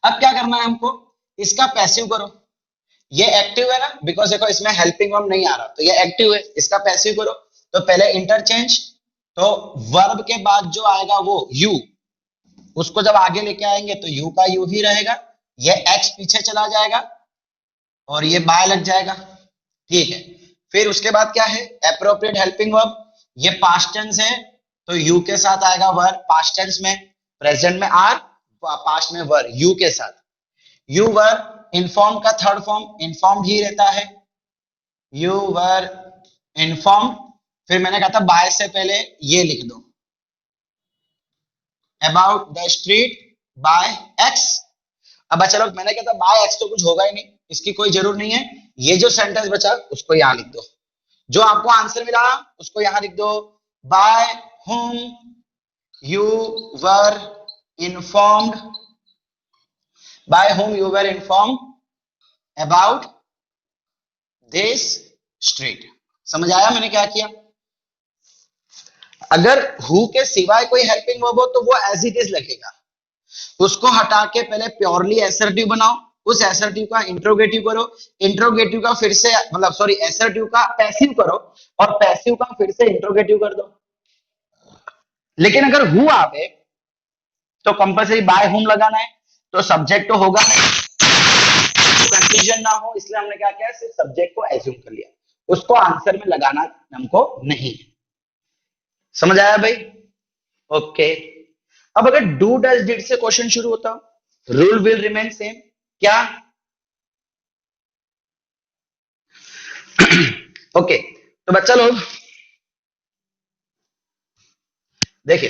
अब क्या करना है हमको, इसका पैसिव करो, ये एक्टिव है ना, बिकॉज देखो इसमें हेल्पिंग वर्ब नहीं आ रहा, तो ये एक्टिव है, इसका पैसिव करो। तो पहले इंटरचेंज, तो वर्ब के बाद जो आएगा वो यू, उसको जब आगे लेके आएंगे तो यू का यू ही रहेगा, ये एक्स पीछे चला जाएगा और ये बाय लग जाएगा। ठीक है, फिर उसके बाद क्या है, एप्रोप्रिएट हेल्पिंग वर्ब, ये पास्ट टेंस है तो यू के साथ आएगा वर, पास्ट टेंस में, प्रेजेंट में आर, पास्ट में वर, यू के साथ, यू वर। इन्फॉर्म का थर्ड फॉर्म इन्फॉर्म्ड ही रहता है, यू वर इन्फॉर्म्ड। फिर मैंने कहा था बाय से पहले ये लिख दो, about the street by X. अब चलो, मैंने कहा था बाय एक्स तो कुछ होगा ही नहीं, इसकी कोई जरूरत नहीं है, ये जो सेंटेंस बचा उसको यहां लिख दो, जो आपको आंसर मिला उसको यहां लिख दो, bye whom you were informed, by whom you were informed about this street। समझ आया मैंने क्या किया। अगर हु के सिवाय कोई हेल्पिंग वर्ब हो तो वो एज इट इज लगेगा, उसको हटा के पहले प्योरली एसर्टिव बनाओ, उस एसर्टिव का इंट्रोगेटिव करो, इंट्रोगेटिव का फिर से मतलब सॉरी एसर्टिव का पैसिव करो, और पैसिव का फिर से इंट्रोगेटिव कर दो। लेकिन अगर हु आवे तो कंपलसरी बाय हुम लगाना है, तो सब्जेक्ट तो होगा नहीं, तो कंफ्यूजन ना हो इसलिए हमने क्या किया, सिर्फ सब्जेक्ट को एज्यूम कर लिया, उसको आंसर में लगाना हमको नहीं है। समझ आया भाई, ओके। अब अगर डू डज डिड से क्वेश्चन शुरू होता, रूल विल रिमेन सेम, क्या ओके। तो बच्चा लोग देखिए,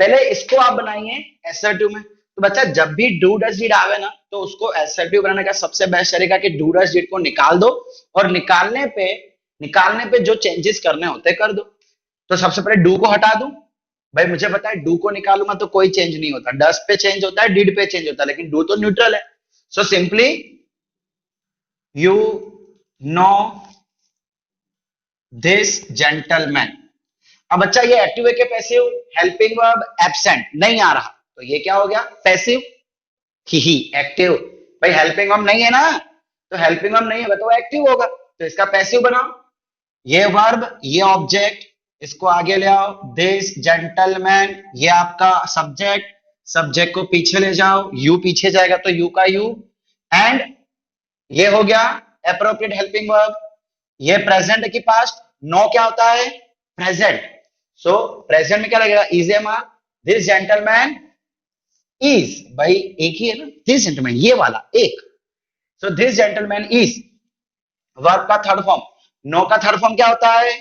पहले इसको आप बनाइए एसर्टिव में। तो बच्चा जब भी डू डज डिड आवे ना, तो उसको एसर्टिव बनाने का सबसे बेस्ट तरीका कि डू डज डिड को निकाल दो, और निकालने पे जो चेंजेस करने होते कर दो। तो सबसे पहले डू को हटा दूं, भाई मुझे पता है डू को निकालूंगा तो कोई चेंज नहीं होता, डज पे चेंज होता है, डिड पे चेंज होता है, लेकिन डू तो न्यूट्रल है। So simply you know this gentleman. अब बच्चा ये एक्टिव है कि पैसिव, हेल्पिंग वर्ब एब्सेंट नहीं आ रहा, तो ये क्या हो गया, पैसिव। ही एक्टिव, भाई हेल्पिंग वर्ब नहीं है ना, तो हेल्पिंग वर्ब नहीं होगा तो एक्टिव होगा, तो इसका पैसिव बनाओ, ये वर्ब ये ऑब्जेक्ट, इसको आगे ले आओ, दिस जेंटलमैन ये आपका सब्जेक्ट, सब्जेक्ट को पीछे ले जाओ, यू पीछे जाएगा तो यू का यू, एंड ये हो गया एप्रोप्रिएट हेल्पिंग वर्ब। ये प्रेजेंट की पास्ट, नो क्या होता है, प्रेजेंट। सो प्रेजेंट में क्या लगेगा, is am are, this gentleman is, भाई एक ही है ना, दिस जेंटलमैन ये वाला एक, so this gentleman is. Verb का थर्ड फॉर्म, नो का थर्ड फॉर्म क्या होता है,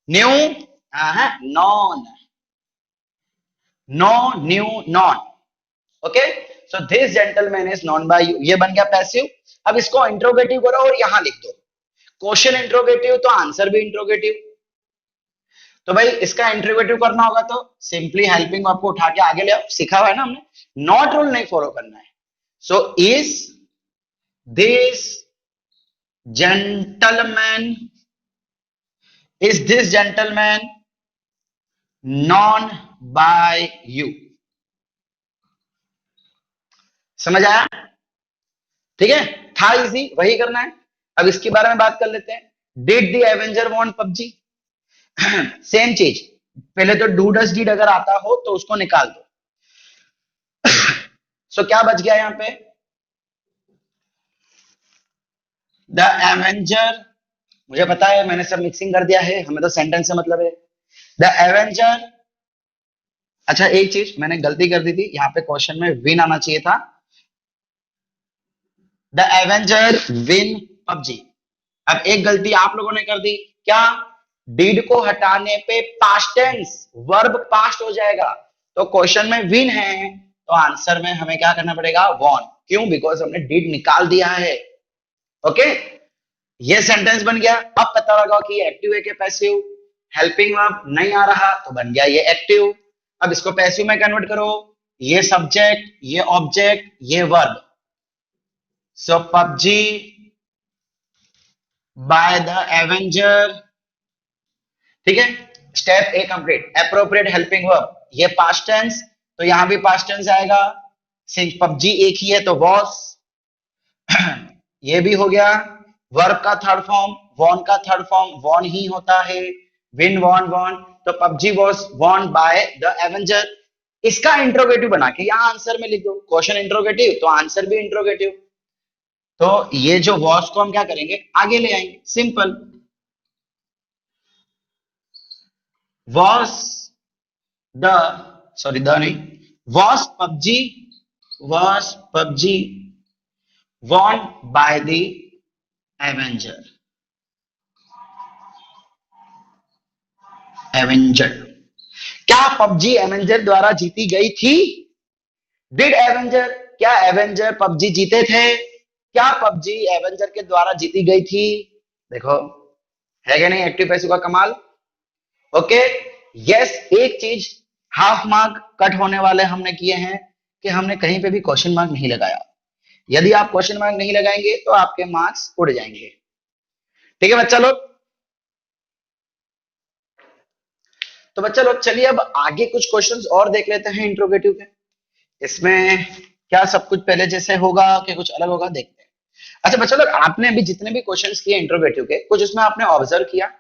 knew, known, know knew known, okay. So this gentleman is known by you, ये बन गया पैसिव। अब इसको इंट्रोगेटिव करो और यहां लिख दो, क्वेश्चन इंट्रोगेटिव तो आंसर भी इंट्रोगेटिव। तो भाई इसका इंटरोगेटिव करना होगा तो सिंपली हेल्पिंग वर्ब को उठा के आगे ले आओ, सीखा हुआ है ना हमने, नॉट रूल नहीं फॉलो करना है। So is this gentleman, is this gentleman non by you. समझ आया? ठीक है, था इजी, वही करना है। अब इसके बारे में बात कर लेते हैं। Did the Avenger want PUBG? Same चीज, पहले तो डू डस डीड अगर आता हो तो उसको निकाल दो। सो क्या बच गया यहां पे? द एवेंजर, मुझे पता है मैंने सब मिक्सिंग कर दिया है, हमें तो सेंटेंस से मतलब है। द एवेंजर, अच्छा एक चीज मैंने गलती कर दी थी, यहाँ पे क्वेश्चन में विन आना चाहिए था। The Avenger win PUBG. अब एक गलती आप लोगों ने कर दी, क्या? डिड को हटाने पे पास्ट टेंस वर्ब पास्ट हो जाएगा, तो क्वेश्चन में विन है तो आंसर में हमें क्या करना पड़ेगा? वॉन। क्यों? बिकॉज हमने डिड निकाल दिया है। ओके, ये सेंटेंस बन गया। अब पता लगाओ कि ये एक्टिव है कि पैसिव। हेल्पिंग वर्ब नहीं आ रहा तो बन गया ये एक्टिव। अब इसको पैसिव में कन्वर्ट करो, ये सब्जेक्ट, ये ऑब्जेक्ट, ये verb. So PUBG by the Avenger, ठीक है। स्टेप ए कंप्लीट। एप्रोप्रिएट हेल्पिंग वर्ब, ये पास्ट टेंस तो यहां भी पास्ट टेंस आएगा, सिंस पबजी एक ही है तो वॉस। ये भी हो गया। वर्ब का थर्ड फॉर्म, वॉन का थर्ड फॉर्म वॉन ही होता है, विन वॉन वॉन, तो PUBG was won by the Avenger. इसका इंट्रोगेटिव बना के यहां आंसर में लिख दो, क्वेश्चन इंट्रोगेटिव तो आंसर भी इंट्रोगेटिव। तो ये जो वॉस को हम क्या करेंगे? आगे ले आएंगे, simple. Was the, sorry the नहीं, was PUBG, was PUBG won by the Avenger, Avenger. क्या पबजी एवेंजर द्वारा जीती गई थी? डिड एवेंजर, क्या एवेंजर पबजी जीते थे? क्या पबजी एवेंजर के द्वारा जीती गई थी? देखो है क्या नहीं एक्टिव पैसिव का कमाल। Okay, yes. एक चीज, हाफ मार्क कट होने वाले हमने किए हैं कि हमने कहीं पे भी क्वेश्चन मार्क नहीं लगाया। यदि आप क्वेश्चन मार्क नहीं लगाएंगे तो आपके मार्क्स उड़ जाएंगे। ठीक है बच्चा लोग? तो बच्चा लोग चलिए अब आगे कुछ क्वेश्चंस और देख लेते हैं इंट्रोगेटिव के। इसमें क्या सब कुछ पहले जैसे होगा कि कुछ अलग होगा, देखते हैं। अच्छा बच्चा लोग, आपने अभी जितने भी क्वेश्चंस किए इंट्रोगेटिव के, कुछ उसमें आपने ऑब्जर्व किया?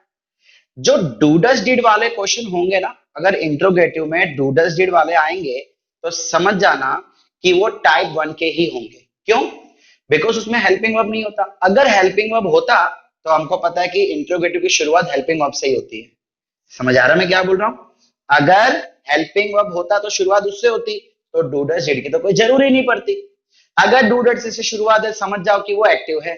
जो डू डस डिड वाले क्वेश्चन होंगे ना, अगर इंट्रोगेटिव में डू डस डिड वाले आएंगे तो समझ जाना कि वो टाइप 1 के ही होंगे। क्यों? बिकॉज उसमें हेल्पिंग वर्ब नहीं होता। अगर हेल्पिंग वर्ब होता तो हमको पता है कि इंट्रोगेटिव की शुरुआत हेल्पिंग वर्ब से ही होती है। समझ आ रहा है मैं क्या बोल रहा हूं? अगर हेल्पिंग वर्ब होता तो शुरुआत उससे होती, तो डू डस डिड की तो कोई जरूरी नहीं पड़ती। अगर डू डस से शुरुआत है, समझ जाओ कि वो एक्टिव है।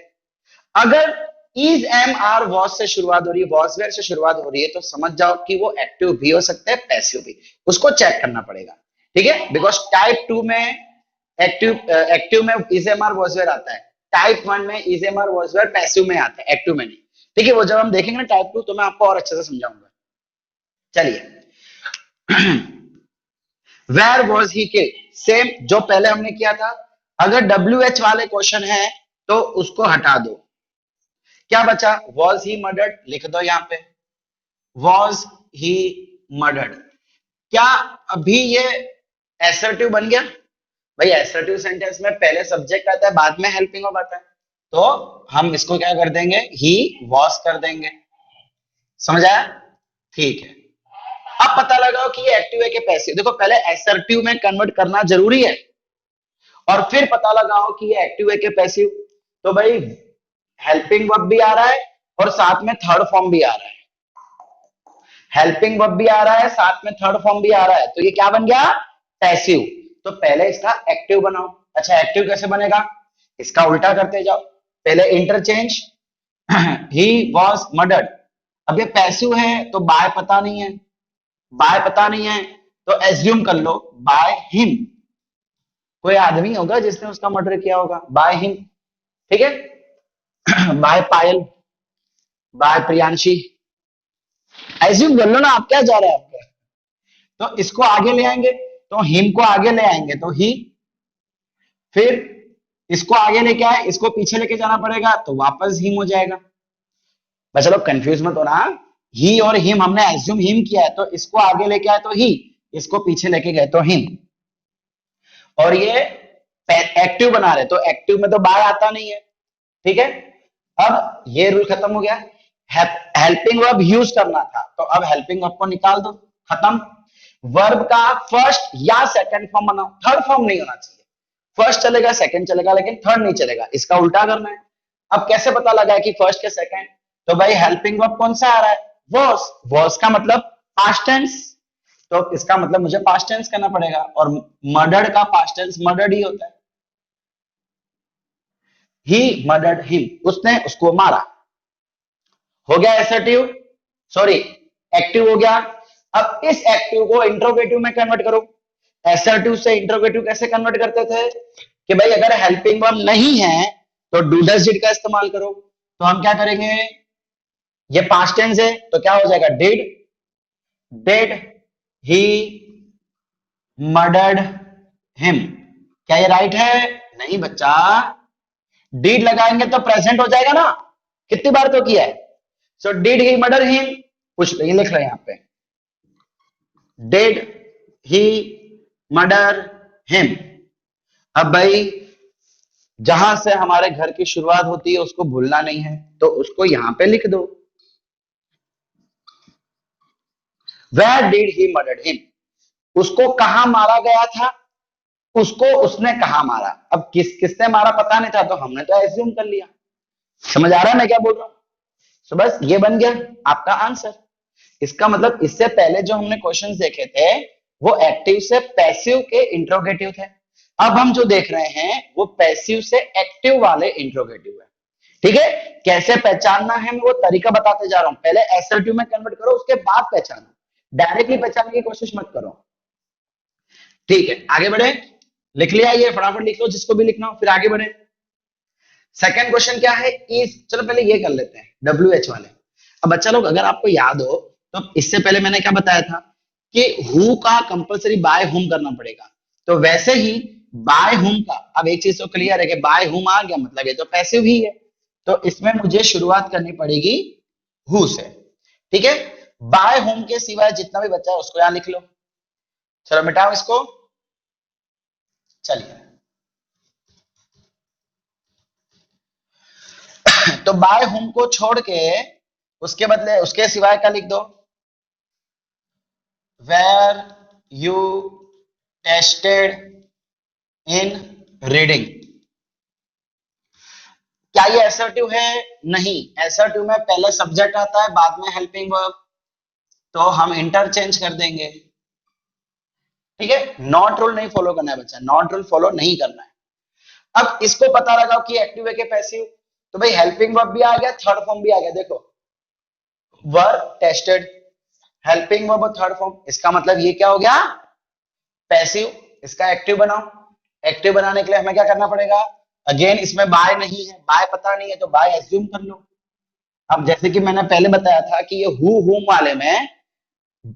अगर इज एम आर वॉज से शुरुआत हो रही है, वॉज वेयर से शुरुआत हो रही है, तो समझ जाओ कि वो एक्टिव भी हो सकता है पैसिव भी। उसको चेक करना पड़ेगा, ठीक है। बिकॉज टाइप 2 में एक्टिव में is am are was were आता है, टाइप 1 में is am are was were passive में आता है, एक्टिव में नहीं। ठीक है, वो जब हम देखेंगे ना टाइप 2 तो मैं आपको और अच्छे से समझाऊंगा। चलिए, where was he killed, same जो पहले हमने किया था। अगर डब्ल्यू एच वाले क्वेश्चन है तो उसको हटा दो। क्या बचा? वॉज ही मर्डर्ड, लिख दो यहां पे, वॉज ही मर्डर्ड। क्या अभी ये एसर्टिव बन गया? भाई एसर्टिव सेंटेंस में पहले सब्जेक्ट आता है, बाद में हेल्पिंग वर्ब आता है, तो हम इसको क्या कर देंगे? ही वॉज कर देंगे। समझ आया? ठीक है। अब पता लगाओ कि ये एक्टिव है कि पैसिव। देखो पहले एसर्टिव में कन्वर्ट करना जरूरी है और फिर पता लगाओ कि ये एक्टिव है कि पैसिव। तो भाई हेल्पिंग वर्ब भी आ रहा है और साथ में थर्ड फॉर्म भी आ रहा है। हेल्पिंग वर्ब भी आ रहा है, साथ में थर्ड फॉर्म भी आ रहा है, तो ये क्या बन गया? पैसिव। तो पहले इसका एक्टिव बनाओ। अच्छा एक्टिव कैसे बनेगा? इसका उल्टा करते जाओ। पहले इंटरचेंज, ही वॉज मर्डर्ड। अब ये पैसिव है तो बाय पता नहीं है, बाय पता नहीं है तो एज्यूम कर लो बाय हिम। कोई आदमी होगा जिसने उसका मर्डर किया होगा, बाय हिम। ठीक है, बाय पायल, बाय प्रियांशी। एज्यूम कर लो ना, आप क्या जा रहे हैं आपके। तो इसको आगे ले आएंगे, तो हिम को आगे ले आएंगे तो ही, फिर इसको आगे लेके आए, इसको पीछे लेके जाना पड़ेगा तो वापस हिम हो जाएगा। बस चलो कंफ्यूज मत होना, ही और हिम हमने एज्यूम हिम किया है, तो इसको आगे लेके आए तो ही, इसको पीछे लेके गए तो हिम। और ये एक्टिव बना रहे, तो एक्टिव में तो बाय आता नहीं है, ठीक है। अब ये रूल खत्म हो गया। हेल्पिंग वर्ब यूज करना था, तो अब हेल्पिंग वर्ब को निकाल दो, खत्म। वर्ब का फर्स्ट या सेकंड फॉर्म बनाओ, थर्ड फॉर्म नहीं होना चाहिए। फर्स्ट चलेगा, सेकंड चलेगा, लेकिन थर्ड नहीं चलेगा, इसका उल्टा करना है। अब कैसे पता लगा है कि फर्स्ट के सेकंड, तो भाई हेल्पिंग वर्ब कौन सा आ रहा है, वॉस। वॉस का मतलब पास्ट टेंस, तो इसका मतलब मुझे पास्ट टेंस करना पड़ेगा, और मर्डर्ड का पास्ट टेंस मर्डर्ड ही होता है। ही मर्डर्ड हिम, उसने उसको मारा। हो गया एसर्टिव, सॉरी एक्टिव हो गया। अब इस एक्टिव को इंट्रोगेटिव में कन्वर्ट करो। एसर्टिव से इंट्रोगेटिव कैसे कन्वर्ट करते थे कि भाई अगर हेल्पिंग वर्ब नहीं है तो डू डज डिड का इस्तेमाल करो। तो हम क्या करेंगे, ये पास्ट टेंस है तो क्या हो जाएगा, did, did he murdered him. क्या ये राइट है, नहीं बच्चा, डिड लगाएंगे तो प्रेजेंट हो जाएगा ना, कितनी बार तो किया है। So did he murder him, कुछ नहीं लिख रहे हैं यहां पे, डिड ही मर्डर हिम। अब भाई जहां से हमारे घर की शुरुआत होती है उसको भूलना नहीं है, तो उसको यहां पे लिख दो, where did he murder him, उसको कहां मारा गया था, उसको उसने कहां मारा। अब किसने मारा पता नहीं था, तो हमने तो एज्यूम कर लिया। समझ आ रहा है मैं क्या बोल रहा हूं। तो बस ये बन गया आपका आंसर। इसका मतलब इससे पहले जो हमने क्वेश्चंस देखे थे वो एक्टिव से पैसिव के इंट्रोगेटिव थे, अब हम जो देख रहे हैं वो पैसिव से एक्टिव वाले इंट्रोगेटिव है। ठीक है, कैसे पहचानना है मैं वो तरीका बताते जा रहा हूं। पहले एसर्टिव में कन्वर्ट करो, उसके बाद पहचानो, डायरेक्टली पहचानने की कोशिश मत करो। ठीक है, आगे बढ़े, लिख लिया ये, फटाफट लिख लो जिसको भी लिखना हो, फिर आगे बढ़े। सेकंड क्वेश्चन क्या है, इज, चलो पहले ये कर लेते हैं WH वाले। अब बच्चा लोग अगर आपको याद हो तो इससे पहले मैंने क्या बताया था कि हु का कंपलसरी बाय हुम करना पड़ेगा, तो वैसे ही बाय हुम का, अब एक चीज तो क्लियर है कि बाय हुम आ गया मतलब ये तो पैसिव ही है, तो इसमें मुझे शुरुआत करनी पड़ेगी हु से। ठीक है, बाय हुम के सिवाय जितना भी बचा है उसको यहां लिख लो। चलो मिटाओ इसको, चलिए। तो बाय हुम को छोड़ के उसके बदले उसके सिवाय का लिख दो, were you tested in reading. क्या ये असर्टिव है, नहीं, असर्टिव में पहले सब्जेक्ट आता है बाद में हेल्पिंग वर्ब, तो हम इंटरचेंज कर देंगे। ठीक है, नॉट रूल नहीं फॉलो करना है बच्चा, नॉट रूल फॉलो नहीं करना है। अब इसको पता लगाओ कि एक्टिव है कि पैसिव, तो भाई हेल्पिंग वर्ब भी आ गया, थर्ड फॉर्म भी आ गया, देखो वर्ब टेस्टेड, हेल्पिंग वर्ब और थर्ड फॉर्म, इसका मतलब ये क्या हो गया, पैसिव। इसका एक्टिव बनाओ, एक्टिव बनाने के लिए हमें क्या करना पड़ेगा, अगेन इसमें बाय नहीं है, बाय पता नहीं है तो बाय एज्यूम कर लो। अब जैसे कि मैंने पहले बताया था कि ये हु हुम वाले में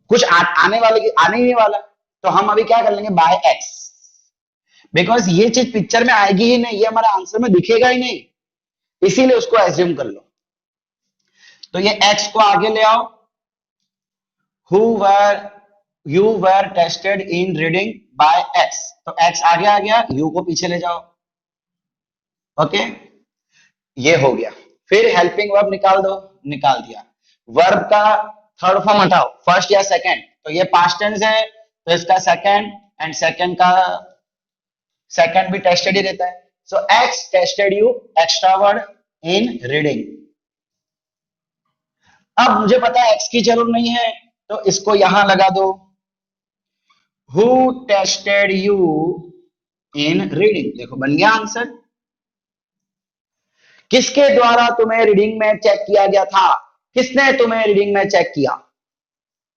कुछ आने वाले आने ही नहीं वाला, तो हम अभी क्या कर लेंगे, बाय एक्स, बिकॉज ये चीज पिक्चर में आएगी ही नहीं, ये हमारे आंसर में दिखेगा ही नहीं, इसीलिए उसको एज्यूम कर लो। तो ये एक्स को आगे ले आओ, who were you were tested in reading by x, तो एक्स आगे आ गया, यू को पीछे ले जाओ। ओके, ये हो गया। फिर हेल्पिंग वर्ब निकाल दो, निकाल दिया। वर्ब का थर्ड फॉर्म हटाओ, फर्स्ट या सेकंड, तो ये पास्ट टेंस है तो इसका सेकंड, एंड सेकंड का सेकंड भी टेस्टेड ही रहता है, so X tested you extra word in reading. अब मुझे पता है एक्स की जरूरत नहीं है तो इसको यहां लगा दो, who tested you in reading, देखो बन गया आंसर। किसके द्वारा तुम्हें रीडिंग में चेक किया गया था, किसने तुम्हें रीडिंग में चेक किया,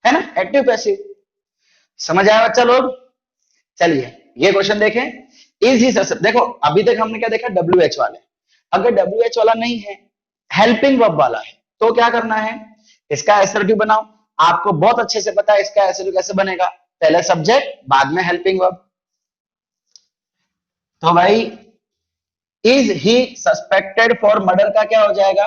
है ना, एक्टिव पैसिव। समझ आया बच्चा लोग। चलिए ये क्वेश्चन देखें, इजी सा। देखो अभी तक हमने क्या देखा, WH वाले, अगर WH वाला नहीं है, हेल्पिंग वर्ब वाला है, तो क्या करना है, इसका एसर्टिव बनाओ, आपको बहुत अच्छे से पता है इसका एसएलयू कैसे बनेगा, पहले सब्जेक्ट बाद में हेल्पिंग वर्ब। तो भाई is he suspected for murder का क्या हो जाएगा,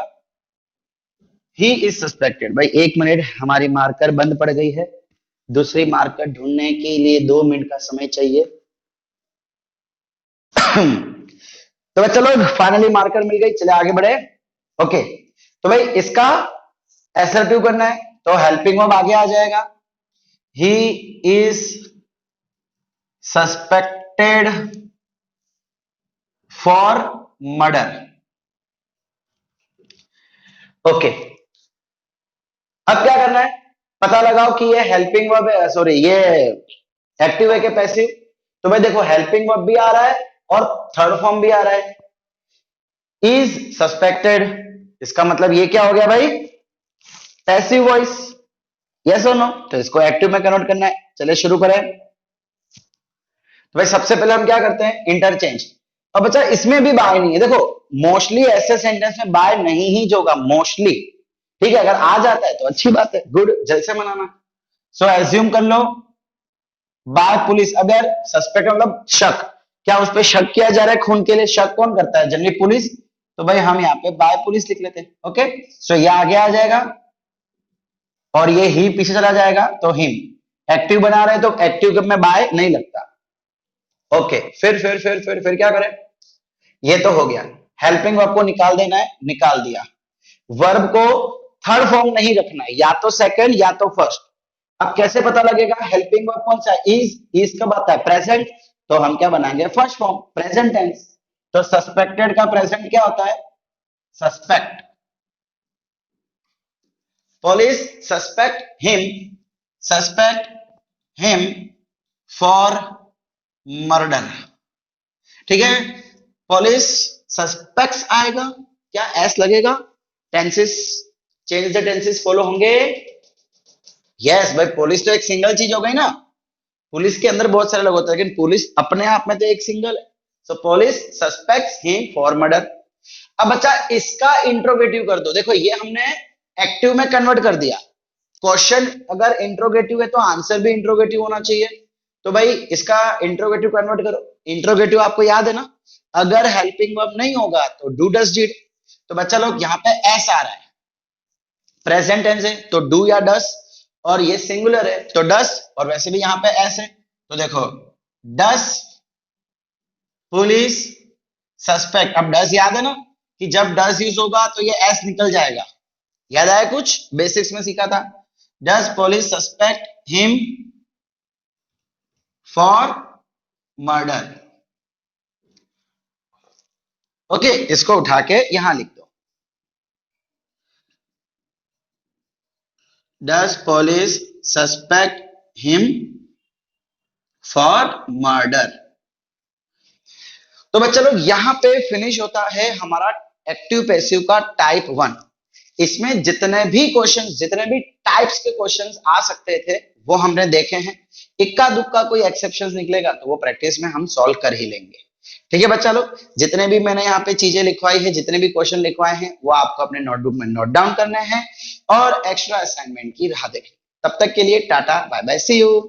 ही इज सस्पेक्टेड। भाई 1 मिनट, हमारी मार्कर बंद पड़ गई है, दूसरी मार्कर ढूंढने के लिए 2 मिनट का समय चाहिए। तो चलो फाइनली मार्कर मिल गई, चले आगे बढ़े। ओके, तो भाई इसका एसर्टिव करना है तो हेल्पिंग वर्ब आगे आ जाएगा, he is suspected for murder. Okay, अब क्या करना है, पता लगाओ कि ये हेल्पिंग वर्ब है, सॉरी ये एक्टिव है कि पैसिव। तो भाई देखो हेल्पिंग वर्ब भी आ रहा है और थर्ड फॉर्म भी आ रहा है, इज सस्पेक्टेड, इसका मतलब ये क्या हो गया भाई, पैसिव वॉइस, यस और नो। तो इसको एक्टिव में कन्वर्ट करना है, चलिए शुरू करें। तो भाई सबसे पहले हम क्या करते हैं, इंटरचेंज। अब बच्चा इसमें भी बाय नहीं है, देखो मोस्टली ऐसे सेंटेंस में बाय नहीं ही होगा, मोस्टली, ठीक है। अगर आ जाता है तो अच्छी बात है, गुड, जैसे मनाना। सो एज्यूम कर लो बाय पुलिस, अगर सस्पेक्ट मतलब शक, क्या उस पर शक किया जा रहा है खून के लिए, शक कौन करता है, जनरली पुलिस। तो भाई हम यहाँ पे बाय पुलिस लिख लेते हैं। ओके, सो ये आगे आ जाएगा और ये ही पीछे चला जाएगा, तो हिम एक्टिव बना रहे हैं तो एक्टिव में बाय नहीं लगता। ओके, फिर क्या करें, ये तो हो गया, हेल्पिंग वर्ब को निकाल देना है, निकाल दिया। वर्ब को थर्ड फॉर्म नहीं रखना है, या तो सेकंड या तो फर्स्ट। अब कैसे पता लगेगा हेल्पिंग वर्ब कौन सा है, इज कब आता है, प्रेजेंट, तो हम क्या बनाएंगे, फर्स्ट फॉर्म, प्रेजेंट टेंस। तो सस्पेक्टेड का प्रेजेंट क्या होता है, suspect. Police suspect him for murder, ठीक है। पुलिस सस्पेक्ट्स आएगा, क्या एस लगेगा, tenses, change the tenses follow होंगे। यस भाई, पुलिस तो एक सिंगल चीज हो गई ना, पुलिस के अंदर बहुत सारे लोग होते हैं लेकिन पुलिस अपने आप में तो एक सिंगल है। So police suspects him for murder. अब बच्चा इसका इंट्रोगेटिव कर दो, देखो ये हमने एक्टिव में कन्वर्ट कर दिया। क्वेश्चन अगर इंट्रोगेटिव है तो आंसर भी इंट्रोगेटिव होना चाहिए। तो भाई इसका इंट्रोगेटिव कन्वर्ट करो, इंट्रोगेटिव आपको याद है ना, अगर हेल्पिंग वर्ब नहीं होगा तो डू डस डिड। तो बच्चा लोग यहाँ पे एस आ रहा है, प्रेजेंट टेंस है तो डू या डस, और ये सिंगुलर है तो डस, और वैसे भी यहाँ पे एस है। तो देखो डस पुलिस सस्पेक्ट, अब डस याद है ना कि जब डस यूज होगा तो ये एस निकल जाएगा, याद आया, कुछ बेसिक्स में सीखा था। Does police suspect him for murder. Okay, इसको उठा के यहां लिख दो, does police suspect him for murder. तो बच्चा लोग यहां पे फिनिश होता है हमारा एक्टिव पैसिव का टाइप 1। इसमें जितने भी क्वेश्चन, जितने भी टाइप्स के क्वेश्चंस आ सकते थे वो हमने देखे हैं, इक्का दुक्का कोई एक्सेप्शन निकलेगा तो वो प्रैक्टिस में हम सॉल्व कर ही लेंगे। ठीक है बच्चा लोग, जितने भी मैंने यहाँ पे चीजें लिखवाई है, जितने भी क्वेश्चन लिखवाए हैं वो आपको अपने नोटबुक में नोट डाउन करने हैं और एक्स्ट्रा असाइनमेंट की राह देखनी। तब तक के लिए टाटा बाय बाय, सी यू।